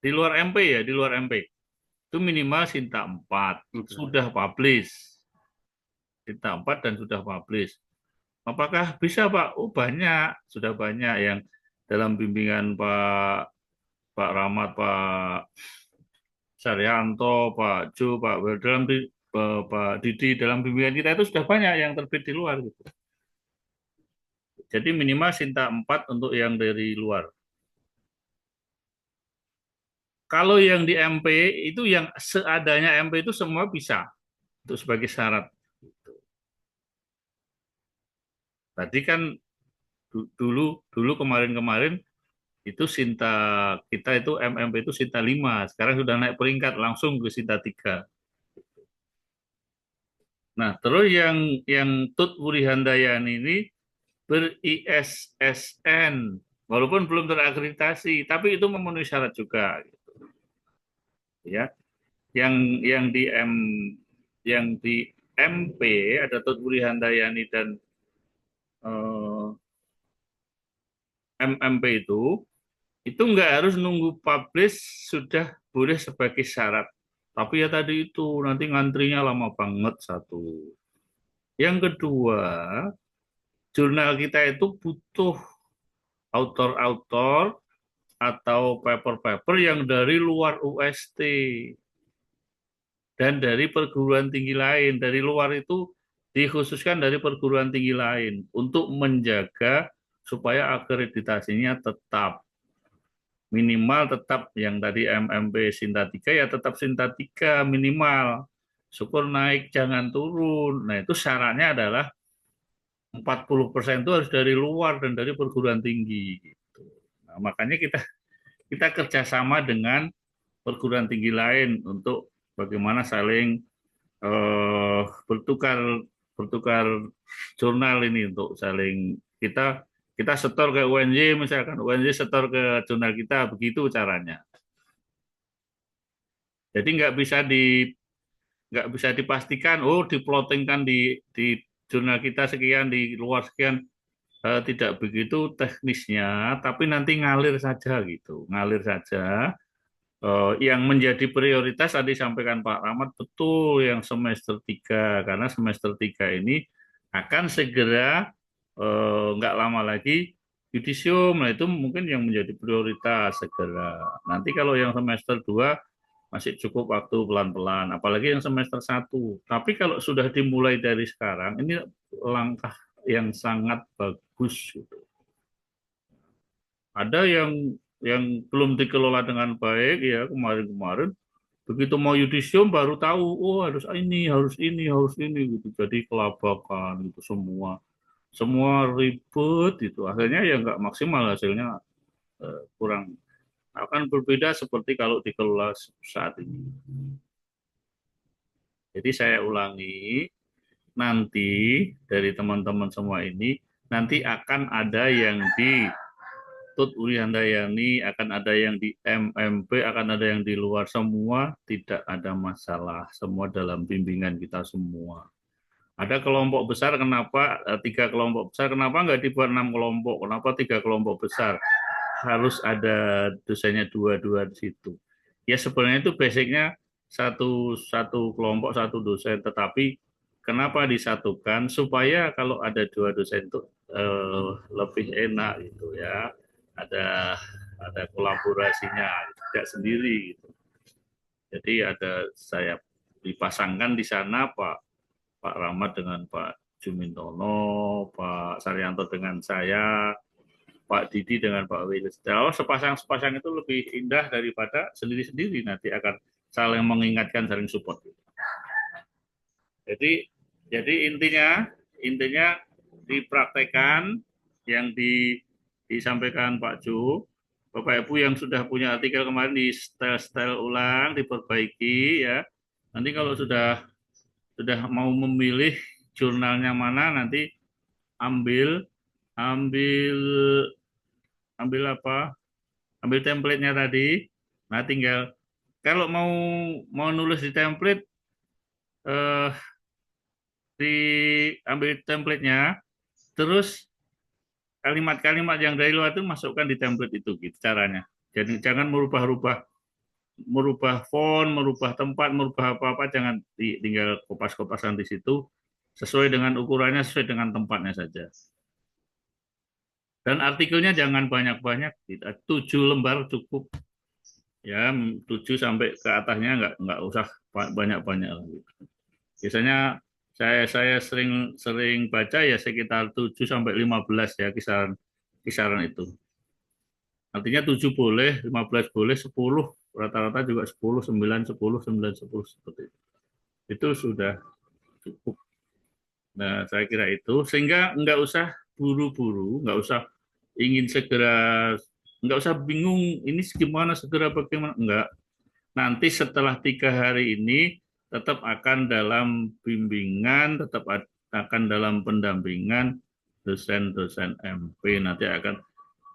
di luar MP ya, di luar MP. Itu minimal Sinta 4, sudah publish. Sinta 4 dan sudah publish. Apakah bisa Pak? Oh banyak, sudah banyak yang dalam bimbingan Pak Rahmat, Pak Saryanto, Pak Jo, Pak Didi, dalam bimbingan kita itu sudah banyak yang terbit di luar gitu. Jadi minimal Sinta 4 untuk yang dari luar. Kalau yang di MP itu yang seadanya MP itu semua bisa untuk sebagai syarat. Tadi kan dulu kemarin-kemarin itu Sinta kita itu MMP itu Sinta 5, sekarang sudah naik peringkat langsung ke Sinta 3. Nah, terus yang Tut Wuri Handayani ini ber-ISSN, walaupun belum terakreditasi, tapi itu memenuhi syarat juga. Ya, yang di MP ada Tut Wuri Handayani dan MMP itu nggak harus nunggu publish sudah boleh sebagai syarat. Tapi ya tadi itu nanti ngantrinya lama banget satu. Yang kedua, jurnal kita itu butuh author-author atau paper-paper yang dari luar UST dan dari perguruan tinggi lain. Dari luar itu dikhususkan dari perguruan tinggi lain untuk menjaga supaya akreditasinya tetap. Minimal tetap yang tadi MMP Sinta 3 ya tetap Sinta 3 minimal. Syukur naik jangan turun. Nah, itu syaratnya adalah 40% itu harus dari luar dan dari perguruan tinggi gitu. Nah, makanya kita kerjasama dengan perguruan tinggi lain untuk bagaimana saling bertukar jurnal ini untuk saling kita setor ke UNJ misalkan, UNJ setor ke jurnal kita, begitu caranya. Jadi nggak bisa dipastikan, oh diplotingkan di jurnal kita sekian, di luar sekian, tidak begitu teknisnya, tapi nanti ngalir saja gitu, ngalir saja. Yang menjadi prioritas tadi sampaikan Pak Rahmat betul yang semester 3, karena semester 3 ini akan segera nggak lama lagi yudisium, nah itu mungkin yang menjadi prioritas segera. Nanti kalau yang semester 2 masih cukup waktu pelan-pelan, apalagi yang semester 1. Tapi kalau sudah dimulai dari sekarang, ini langkah yang sangat bagus. Gitu. Ada yang belum dikelola dengan baik ya kemarin-kemarin, begitu mau yudisium baru tahu, oh harus ini gitu. Jadi kelabakan itu semua ribet itu, akhirnya ya nggak maksimal hasilnya, kurang akan berbeda seperti kalau dikelola saat ini. Jadi saya ulangi, nanti dari teman-teman semua ini nanti akan ada yang di Tut Wuri Handayani, akan ada yang di MMP, akan ada yang di luar, semua tidak ada masalah, semua dalam bimbingan kita semua. Ada kelompok besar, kenapa 3 kelompok besar? Kenapa nggak dibuat 6 kelompok? Kenapa 3 kelompok besar? Harus ada dosennya 2 di situ. Ya sebenarnya itu basicnya satu kelompok 1 dosen, tetapi kenapa disatukan? Supaya kalau ada 2 dosen itu lebih enak gitu ya. Ada kolaborasinya, tidak sendiri. Gitu. Jadi ada saya dipasangkan di sana Pak Rahmat dengan Pak Jumintono, Pak Saryanto dengan saya, Pak Didi dengan Pak Wilis. Kalau sepasang-sepasang itu lebih indah daripada sendiri-sendiri, nanti akan saling mengingatkan, saling support. Jadi intinya dipraktekkan yang disampaikan Pak Jo. Bapak Ibu yang sudah punya artikel kemarin di style ulang, diperbaiki ya. Nanti kalau sudah mau memilih jurnalnya mana, nanti ambil template-nya tadi. Nah, tinggal kalau mau nulis di template, diambil template-nya, terus kalimat-kalimat yang dari luar itu masukkan di template itu, gitu caranya. Jadi jangan merubah-rubah merubah font, merubah tempat, merubah apa-apa, jangan tinggal kopas-kopasan di situ, sesuai dengan ukurannya, sesuai dengan tempatnya saja. Dan artikelnya jangan banyak-banyak, 7 lembar cukup. Ya, 7 sampai ke atasnya nggak usah banyak-banyak lagi. Biasanya saya sering baca ya sekitar 7 sampai 15 ya, kisaran itu. Artinya 7 boleh, 15 boleh, 10 rata-rata juga 10, 9, 10, 9, 10 seperti itu. Itu sudah cukup. Nah, saya kira itu sehingga nggak usah buru-buru, nggak usah ingin segera, nggak usah bingung ini gimana segera bagaimana, enggak. Nanti setelah 3 hari ini tetap akan dalam bimbingan, tetap akan dalam pendampingan dosen-dosen MP. Nanti akan,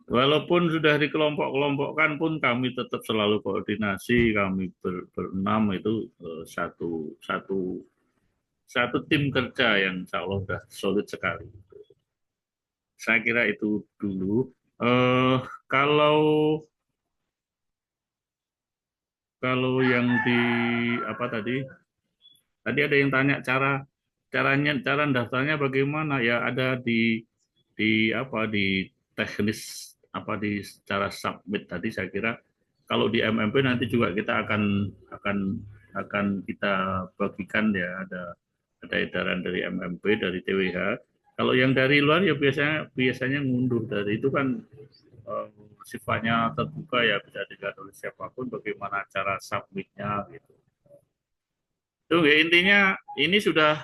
walaupun sudah dikelompok-kelompokkan pun kami tetap selalu koordinasi, kami berenam itu satu tim kerja yang insya Allah sudah solid sekali. Saya kira itu dulu. Kalau yang di apa tadi ada yang tanya cara daftarnya bagaimana, ya ada di teknis di cara submit tadi. Saya kira kalau di MMP nanti juga kita akan kita bagikan ya, ada edaran dari MMP, dari TWH. Kalau yang dari luar ya biasanya ngunduh dari itu kan sifatnya terbuka ya, bisa dilihat oleh siapapun bagaimana cara submitnya gitu. Itu ya, intinya ini sudah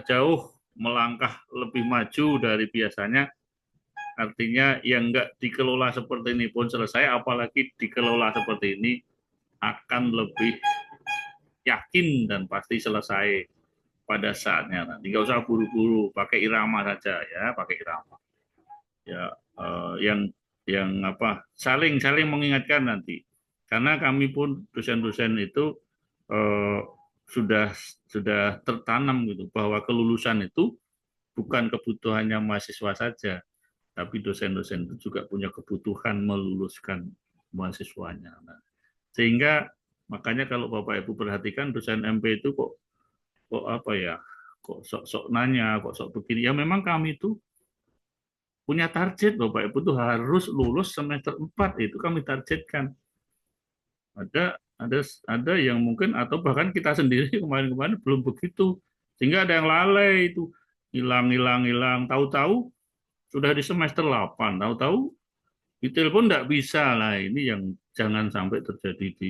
jauh melangkah lebih maju dari biasanya. Artinya yang nggak dikelola seperti ini pun selesai, apalagi dikelola seperti ini akan lebih yakin dan pasti selesai pada saatnya. Nanti nggak usah buru-buru, pakai irama saja ya, pakai irama. Ya, yang saling mengingatkan nanti. Karena kami pun dosen-dosen itu sudah tertanam gitu bahwa kelulusan itu bukan kebutuhannya mahasiswa saja, tapi dosen-dosen itu juga punya kebutuhan meluluskan mahasiswanya. Nah, sehingga makanya kalau Bapak Ibu perhatikan dosen MP itu kok sok-sok nanya, kok sok begini. Ya memang kami itu punya target, Bapak Ibu tuh harus lulus semester 4, itu kami targetkan. Ada yang mungkin atau bahkan kita sendiri kemarin-kemarin belum begitu, sehingga ada yang lalai itu, hilang, tahu-tahu sudah di semester 8, tahu-tahu ditelepon nggak bisa. Lah ini yang jangan sampai terjadi di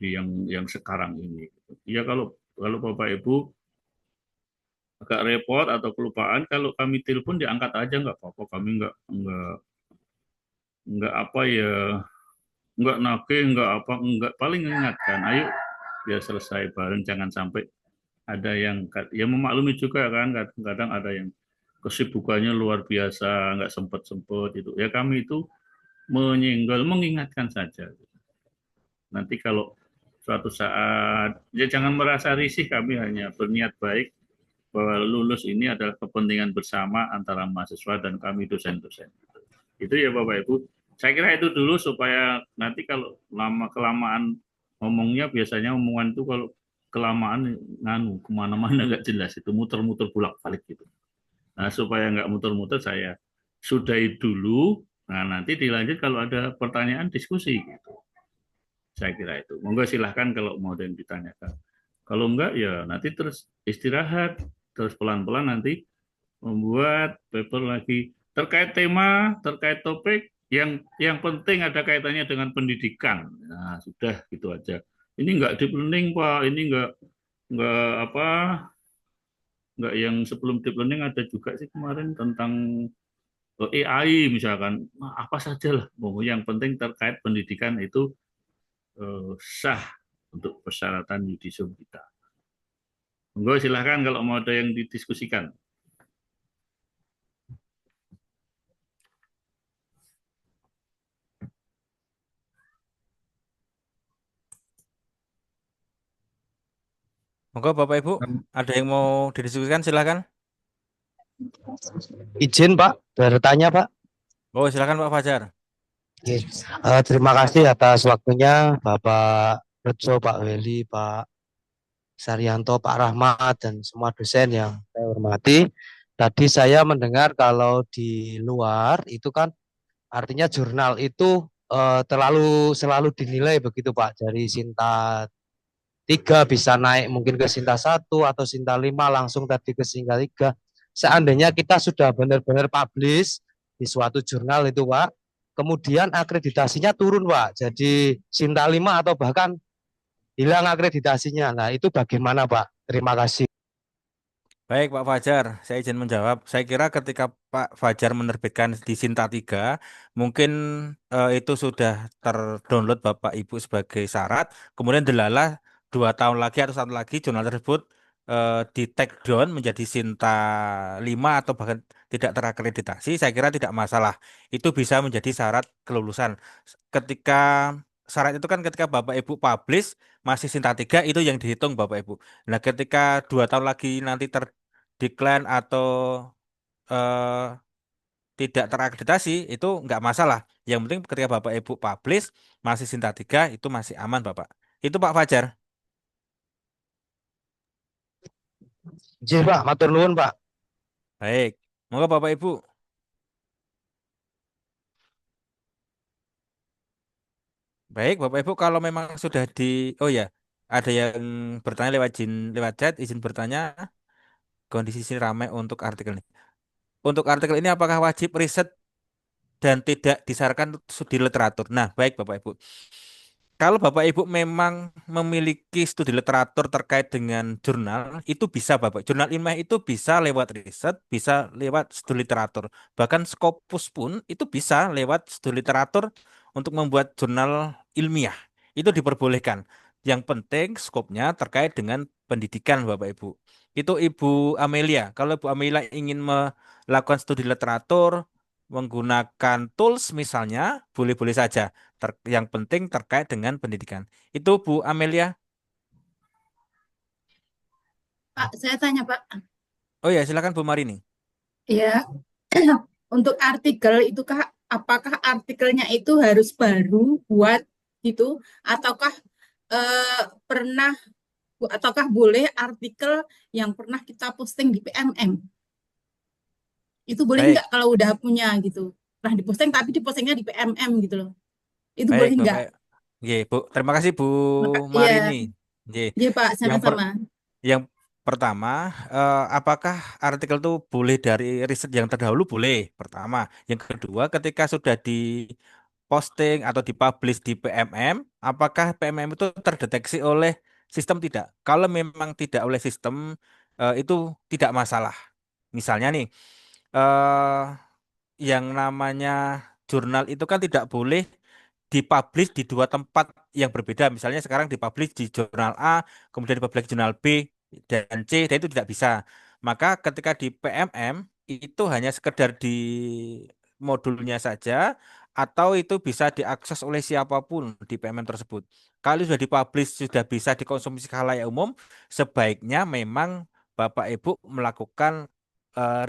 yang sekarang ini. Ya kalau Bapak Ibu agak repot atau kelupaan, kalau kami telepon diangkat aja, nggak apa-apa, kami nggak nggak nagih, nggak, paling ingatkan, ayo biar selesai bareng, jangan sampai ada yang ya memaklumi juga kan, kadang-kadang ada yang kesibukannya luar biasa, nggak sempet itu. Ya kami itu mengingatkan saja. Nanti kalau suatu saat, ya jangan merasa risih, kami hanya berniat baik bahwa lulus ini adalah kepentingan bersama antara mahasiswa dan kami dosen-dosen. Itu ya Bapak Ibu. Saya kira itu dulu, supaya nanti kalau kelamaan ngomongnya, biasanya omongan itu kalau kelamaan kemana-mana nggak jelas, itu muter-muter bolak-balik gitu. Nah, supaya nggak muter-muter, saya sudahi dulu. Nah, nanti dilanjut kalau ada pertanyaan, diskusi gitu. Saya kira itu. Monggo silahkan kalau mau yang ditanyakan. Kalau enggak ya nanti terus istirahat, terus pelan-pelan nanti membuat paper lagi terkait tema, terkait topik yang penting ada kaitannya dengan pendidikan. Nah, sudah gitu aja. Ini enggak deep learning, Pak. Ini enggak yang sebelum deep learning ada juga sih kemarin tentang AI misalkan. Nah, apa saja lah. Yang penting terkait pendidikan itu sah untuk persyaratan yudisium kita. Monggo silahkan kalau mau ada yang didiskusikan. Monggo Bapak Ibu, ada yang mau didiskusikan silahkan. Izin Pak, bertanya Pak. Oh silahkan Pak Fajar. Oke. Terima kasih atas waktunya Bapak Rejo, Pak Weli, Pak Saryanto, Pak Rahmat, dan semua dosen yang saya hormati. Tadi saya mendengar kalau di luar itu kan artinya jurnal itu selalu dinilai begitu Pak, dari Sinta 3 bisa naik mungkin ke Sinta 1 atau Sinta 5 langsung tadi ke Sinta 3. Seandainya kita sudah benar-benar publish di suatu jurnal itu Pak, kemudian akreditasinya turun Pak, jadi Sinta 5 atau bahkan hilang akreditasinya. Nah, itu bagaimana Pak? Terima kasih. Baik Pak Fajar, saya izin menjawab. Saya kira ketika Pak Fajar menerbitkan di Sinta 3, mungkin itu sudah terdownload Bapak Ibu sebagai syarat. Kemudian delalah 2 tahun lagi atau 1 tahun lagi jurnal tersebut di take down menjadi Sinta 5 atau bahkan tidak terakreditasi. Saya kira tidak masalah. Itu bisa menjadi syarat kelulusan. Ketika syarat itu kan ketika Bapak Ibu publish masih Sinta 3 itu yang dihitung Bapak Ibu. Nah, ketika 2 tahun lagi nanti decline atau eh, tidak terakreditasi itu nggak masalah. Yang penting ketika Bapak Ibu publish masih Sinta 3 itu masih aman Bapak. Itu Pak Fajar. Jadi Pak, matur nuwun Pak. Baik. Moga Bapak Ibu. Baik, Bapak Ibu kalau memang sudah oh ya, ada yang bertanya lewat chat, izin bertanya kondisi sini ramai untuk artikel ini. Untuk artikel ini apakah wajib riset dan tidak disarankan studi literatur? Nah, baik Bapak Ibu. Kalau Bapak Ibu memang memiliki studi literatur terkait dengan jurnal, itu bisa Bapak. Jurnal ilmiah itu bisa lewat riset, bisa lewat studi literatur. Bahkan Scopus pun itu bisa lewat studi literatur untuk membuat jurnal ilmiah. Itu diperbolehkan. Yang penting skopnya terkait dengan pendidikan Bapak Ibu. Itu Ibu Amelia. Kalau Ibu Amelia ingin melakukan studi literatur, menggunakan tools misalnya, boleh-boleh saja yang penting terkait dengan pendidikan. Itu Bu Amelia. Pak, saya tanya Pak, Oh ya, silakan Bu Marini. ya untuk artikel itu kah, apakah artikelnya itu harus baru buat gitu, ataukah pernah, ataukah boleh artikel yang pernah kita posting di PMM? Itu boleh Baik, nggak kalau udah punya gitu? Pernah diposting tapi dipostingnya di PMM gitu loh. Itu baik boleh nggak? Bapak. Ye, Bu. Terima kasih Bu Iya, Marini. Ye. iya Pak, Yang per- sama-sama. yang pertama, apakah artikel itu boleh dari riset yang terdahulu? Boleh. Pertama. Yang kedua, ketika sudah di posting atau dipublish di PMM, apakah PMM itu terdeteksi oleh sistem tidak? Kalau memang tidak oleh sistem, itu tidak masalah. Misalnya nih, eh yang namanya jurnal itu kan tidak boleh dipublish di 2 tempat yang berbeda. Misalnya sekarang dipublish di jurnal A, kemudian dipublish di jurnal B dan C, dan itu tidak bisa. Maka ketika di PMM itu hanya sekedar di modulnya saja, atau itu bisa diakses oleh siapapun di PMM tersebut. Kalau sudah dipublish, sudah bisa dikonsumsi khalayak umum, sebaiknya memang Bapak Ibu melakukan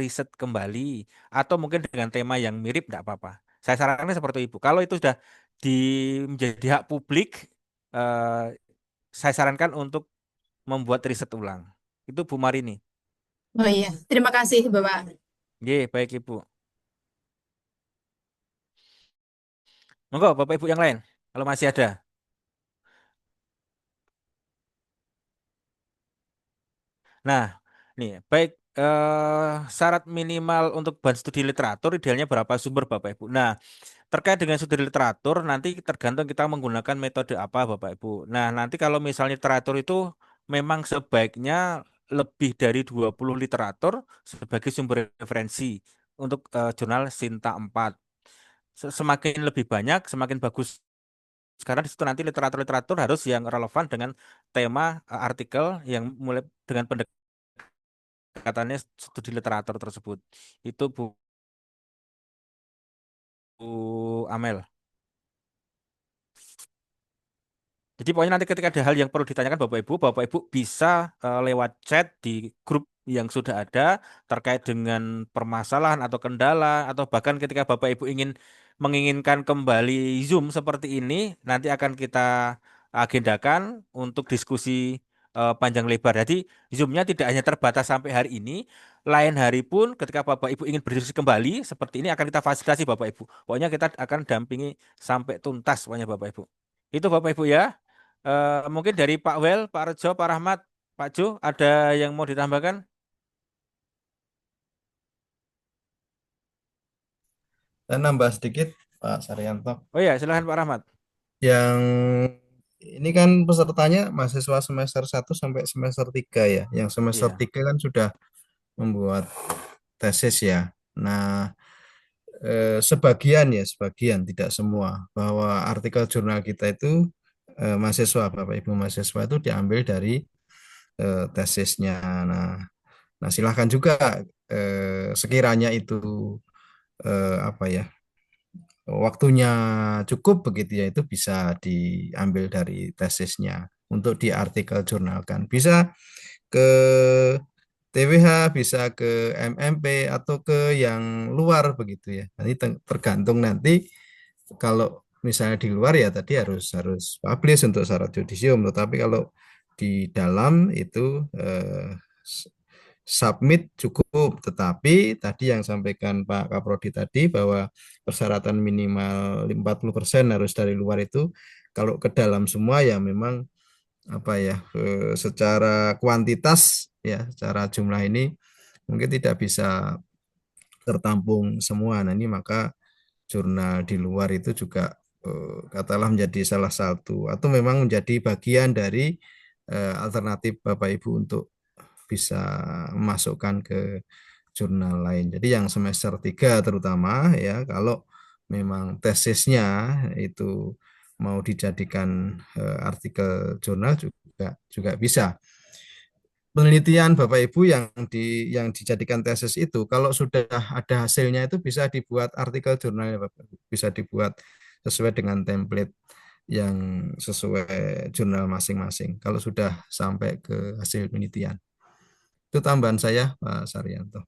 riset kembali atau mungkin dengan tema yang mirip tidak apa-apa. Saya sarankan seperti itu. Kalau itu sudah menjadi hak publik, saya sarankan untuk membuat riset ulang. Itu Bu Marini. Oh iya, terima kasih Bapak. Ye, baik Ibu. Monggo Bapak Ibu yang lain, kalau masih ada. Nah, nih baik syarat minimal untuk bahan studi literatur idealnya berapa sumber Bapak Ibu. Nah, terkait dengan studi literatur nanti tergantung kita menggunakan metode apa Bapak Ibu. Nah, nanti kalau misalnya literatur itu memang sebaiknya lebih dari 20 literatur sebagai sumber referensi untuk jurnal Sinta 4. Semakin lebih banyak, semakin bagus. Sekarang di situ nanti literatur-literatur harus yang relevan dengan tema artikel yang mulai dengan pendekatannya studi literatur tersebut. Itu Bu Amel. Jadi pokoknya nanti ketika ada hal yang perlu ditanyakan Bapak Ibu bisa lewat chat di grup yang sudah ada terkait dengan permasalahan atau kendala atau bahkan ketika Bapak Ibu menginginkan kembali Zoom seperti ini, nanti akan kita agendakan untuk diskusi panjang lebar. Jadi Zoom-nya tidak hanya terbatas sampai hari ini, lain hari pun ketika Bapak Ibu ingin berdiskusi kembali seperti ini akan kita fasilitasi Bapak Ibu. Pokoknya kita akan dampingi sampai tuntas pokoknya Bapak Ibu. Itu Bapak Ibu ya. Mungkin dari Pak Wel, Pak Rejo, Pak Rahmat, Pak Jo, ada yang mau ditambahkan? Dan nambah sedikit, Pak Saryanto. Oh ya, silahkan Pak Rahmat. Yang ini kan pesertanya mahasiswa semester 1 sampai semester 3 ya. Yang semester Iya. 3 kan sudah membuat tesis ya. Nah, sebagian tidak semua, bahwa artikel jurnal kita itu mahasiswa, Bapak Ibu mahasiswa itu diambil dari tesisnya. Nah, silahkan juga sekiranya itu apa ya, waktunya cukup begitu ya, itu bisa diambil dari tesisnya untuk diartikel jurnalkan. Bisa ke TWH, bisa ke MMP atau ke yang luar begitu ya. Nanti tergantung nanti, kalau misalnya di luar ya tadi harus publish untuk syarat yudisium, tetapi kalau di dalam itu submit cukup. Tetapi tadi yang sampaikan Pak Kaprodi tadi bahwa persyaratan minimal 40% harus dari luar itu, kalau ke dalam semua ya memang apa ya, secara kuantitas ya, secara jumlah ini mungkin tidak bisa tertampung semua. Nah, ini maka jurnal di luar itu juga katakanlah menjadi salah satu atau memang menjadi bagian dari alternatif Bapak Ibu untuk bisa memasukkan ke jurnal lain. Jadi yang semester 3 terutama ya, kalau memang tesisnya itu mau dijadikan artikel jurnal juga bisa. Penelitian Bapak Ibu yang dijadikan tesis itu, kalau sudah ada hasilnya itu bisa dibuat artikel jurnalnya Bapak Ibu. Bisa dibuat sesuai dengan template yang sesuai jurnal masing-masing kalau sudah sampai ke hasil penelitian. Itu tambahan saya, Pak Saryanto.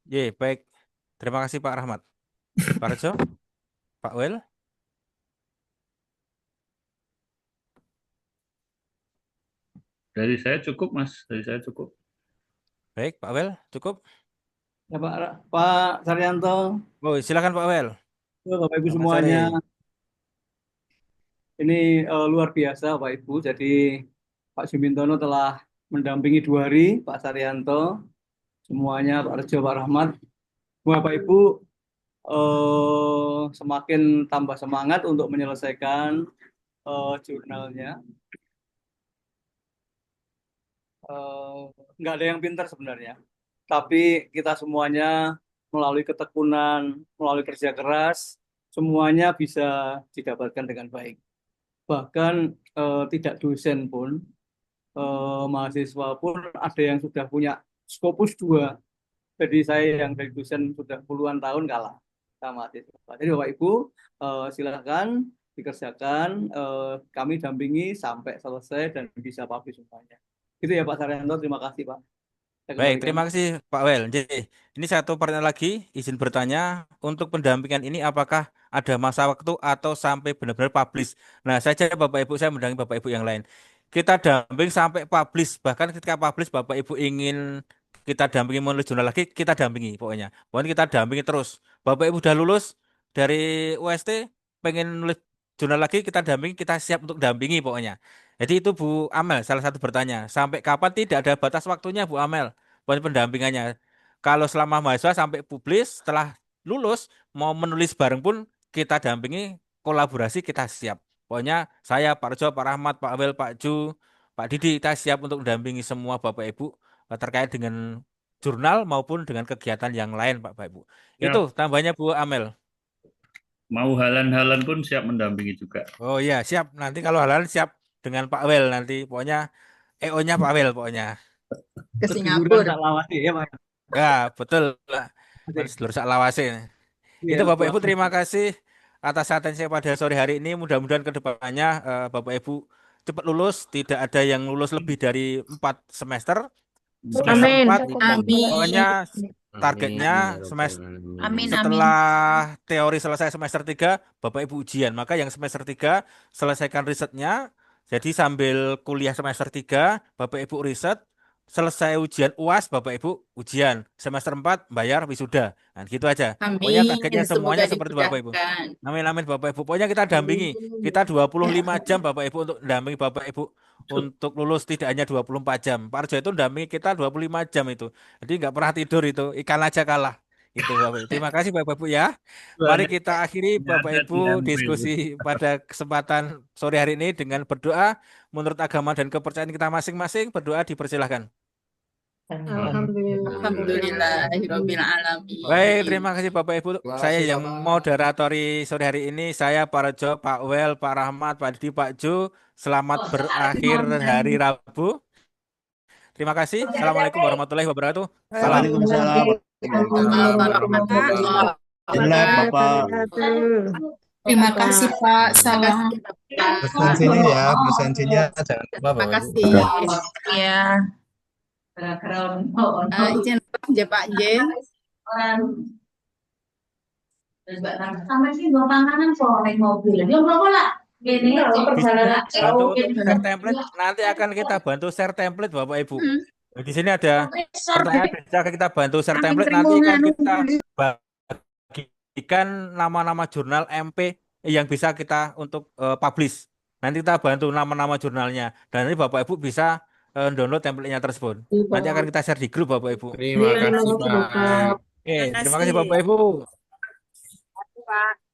Ye, baik. Terima kasih Pak Rahmat. Pak Rejo, Pak Wel. Dari saya cukup, Mas. Dari saya cukup. Baik, Pak Wel, cukup. Ya Pak Saryanto, Oh, silakan Pak Wel. Bapak Ibu Selamat sore. semuanya. Ini luar biasa Pak Ibu. Jadi Pak Jumintono telah mendampingi 2 hari, Pak Saryanto, semuanya, Pak Rejo, Pak Rahmat. Bapak Ibu semakin tambah semangat untuk menyelesaikan jurnalnya. Nggak ada yang pintar sebenarnya, tapi kita semuanya melalui ketekunan, melalui kerja keras, semuanya bisa didapatkan dengan baik. Bahkan tidak dosen pun, mahasiswa pun ada yang sudah punya Scopus 2. Jadi saya yang dari dosen sudah puluhan tahun kalah sama mahasiswa. Jadi Bapak Ibu silakan dikerjakan, kami dampingi sampai selesai dan bisa publish semuanya. Gitu ya Pak Saryanto, terima kasih Pak. Saya Baik, kembalikan. terima kasih Pak Wel. Jadi, ini satu pertanyaan lagi, izin bertanya, untuk pendampingan ini apakah ada masa waktu atau sampai benar-benar publish? Nah, saya Bapak Ibu, saya mendampingi Bapak Ibu yang lain. Kita damping sampai publish, bahkan ketika publish Bapak Ibu ingin kita dampingi menulis jurnal lagi, kita dampingi pokoknya. Pokoknya kita dampingi terus. Bapak Ibu udah lulus dari UST, pengen nulis jurnal lagi, kita dampingi, kita siap untuk dampingi pokoknya. Jadi itu Bu Amel salah satu bertanya, sampai kapan tidak ada batas waktunya Bu Amel buat pendampingannya. Kalau selama mahasiswa sampai publis, setelah lulus mau menulis bareng pun kita dampingi, kolaborasi kita siap. Pokoknya saya, Pak Rejo, Pak Rahmat, Pak Amel, Pak Ju, Pak Didi, kita siap untuk mendampingi semua Bapak Ibu terkait dengan jurnal maupun dengan kegiatan yang lain Bapak Ibu. Ya. Itu tambahnya Bu Amel. Mau halan-halan pun siap mendampingi juga. Oh iya, siap. Nanti kalau halal siap dengan Pak Wel nanti. Pokoknya EO-nya Pak Wel pokoknya. Ke Terus Singapura. liburan tak lawasi ya Pak. Ya, betul lah. Oke. Sedulur sak lawase. Iya, Itu Bapak Pak. Ibu terima kasih atas atensi pada sore hari ini. Mudah-mudahan ke depannya Bapak Ibu cepat lulus, tidak ada yang lulus lebih dari 4 semester semester Amin. 4 Amin. pokoknya Amin targetnya ya rabbal semester alamin. Amin. Amin. setelah teori selesai semester 3 Bapak Ibu ujian. Maka yang semester 3 selesaikan risetnya. Jadi sambil kuliah semester 3 Bapak Ibu riset, selesai ujian UAS Bapak Ibu ujian. Semester 4 bayar wisuda. Nah, gitu aja. Pokoknya Amin. targetnya Semoga semuanya seperti Bapak Ibu. dimudahkan. Amin amin Bapak Ibu. Pokoknya kita dampingi. Kita 25 jam Bapak Ibu untuk dampingi Bapak Ibu untuk lulus, tidak hanya 24 jam. Pak Arjo itu dampingi kita 25 jam itu. Jadi nggak pernah tidur itu. Ikan aja kalah. Itu Bapak Ibu. Terima kasih Bapak Ibu ya. Mari kita akhiri Bapak ada di Ibu MP. diskusi pada kesempatan sore hari ini dengan berdoa menurut agama dan kepercayaan kita masing-masing. Berdoa dipersilahkan. Alhamdulillah. Alhamdulillahirabbil alamin. Baik, terima kasih Bapak Ibu. Saya yang moderatori sore hari ini, saya Pak Rejo, Pak Wel, Pak Rahmat, Pak Didi, Pak Jo. Selamat berakhir hari Rabu. Terima kasih. Assalamualaikum warahmatullahi wabarakatuh. Salam. Waalaikumsalam Warahmatullahi Jelek Bapak. Terima kasih Pak. Salam. Presensinya ya, presensinya jangan lupa Terima Bapak Ibu. kasih. Ya. Izin Pak J. Sampai sih dua panganan sore mobil. Dia bola. Ini Bantu untuk share template. Nanti akan kita bantu share template Bapak Ibu. Di sini ada pertanyaan bisa kita bantu share template. Nanti akan kita bagikan nama-nama jurnal MP yang bisa kita untuk publish. Nanti kita bantu nama-nama jurnalnya. Dan nanti Bapak Ibu bisa download template-nya tersebut. Nanti akan kita share di grup Bapak Ibu. Terima kasih Pak. Oke, terima kasih Bapak Ibu. Pak.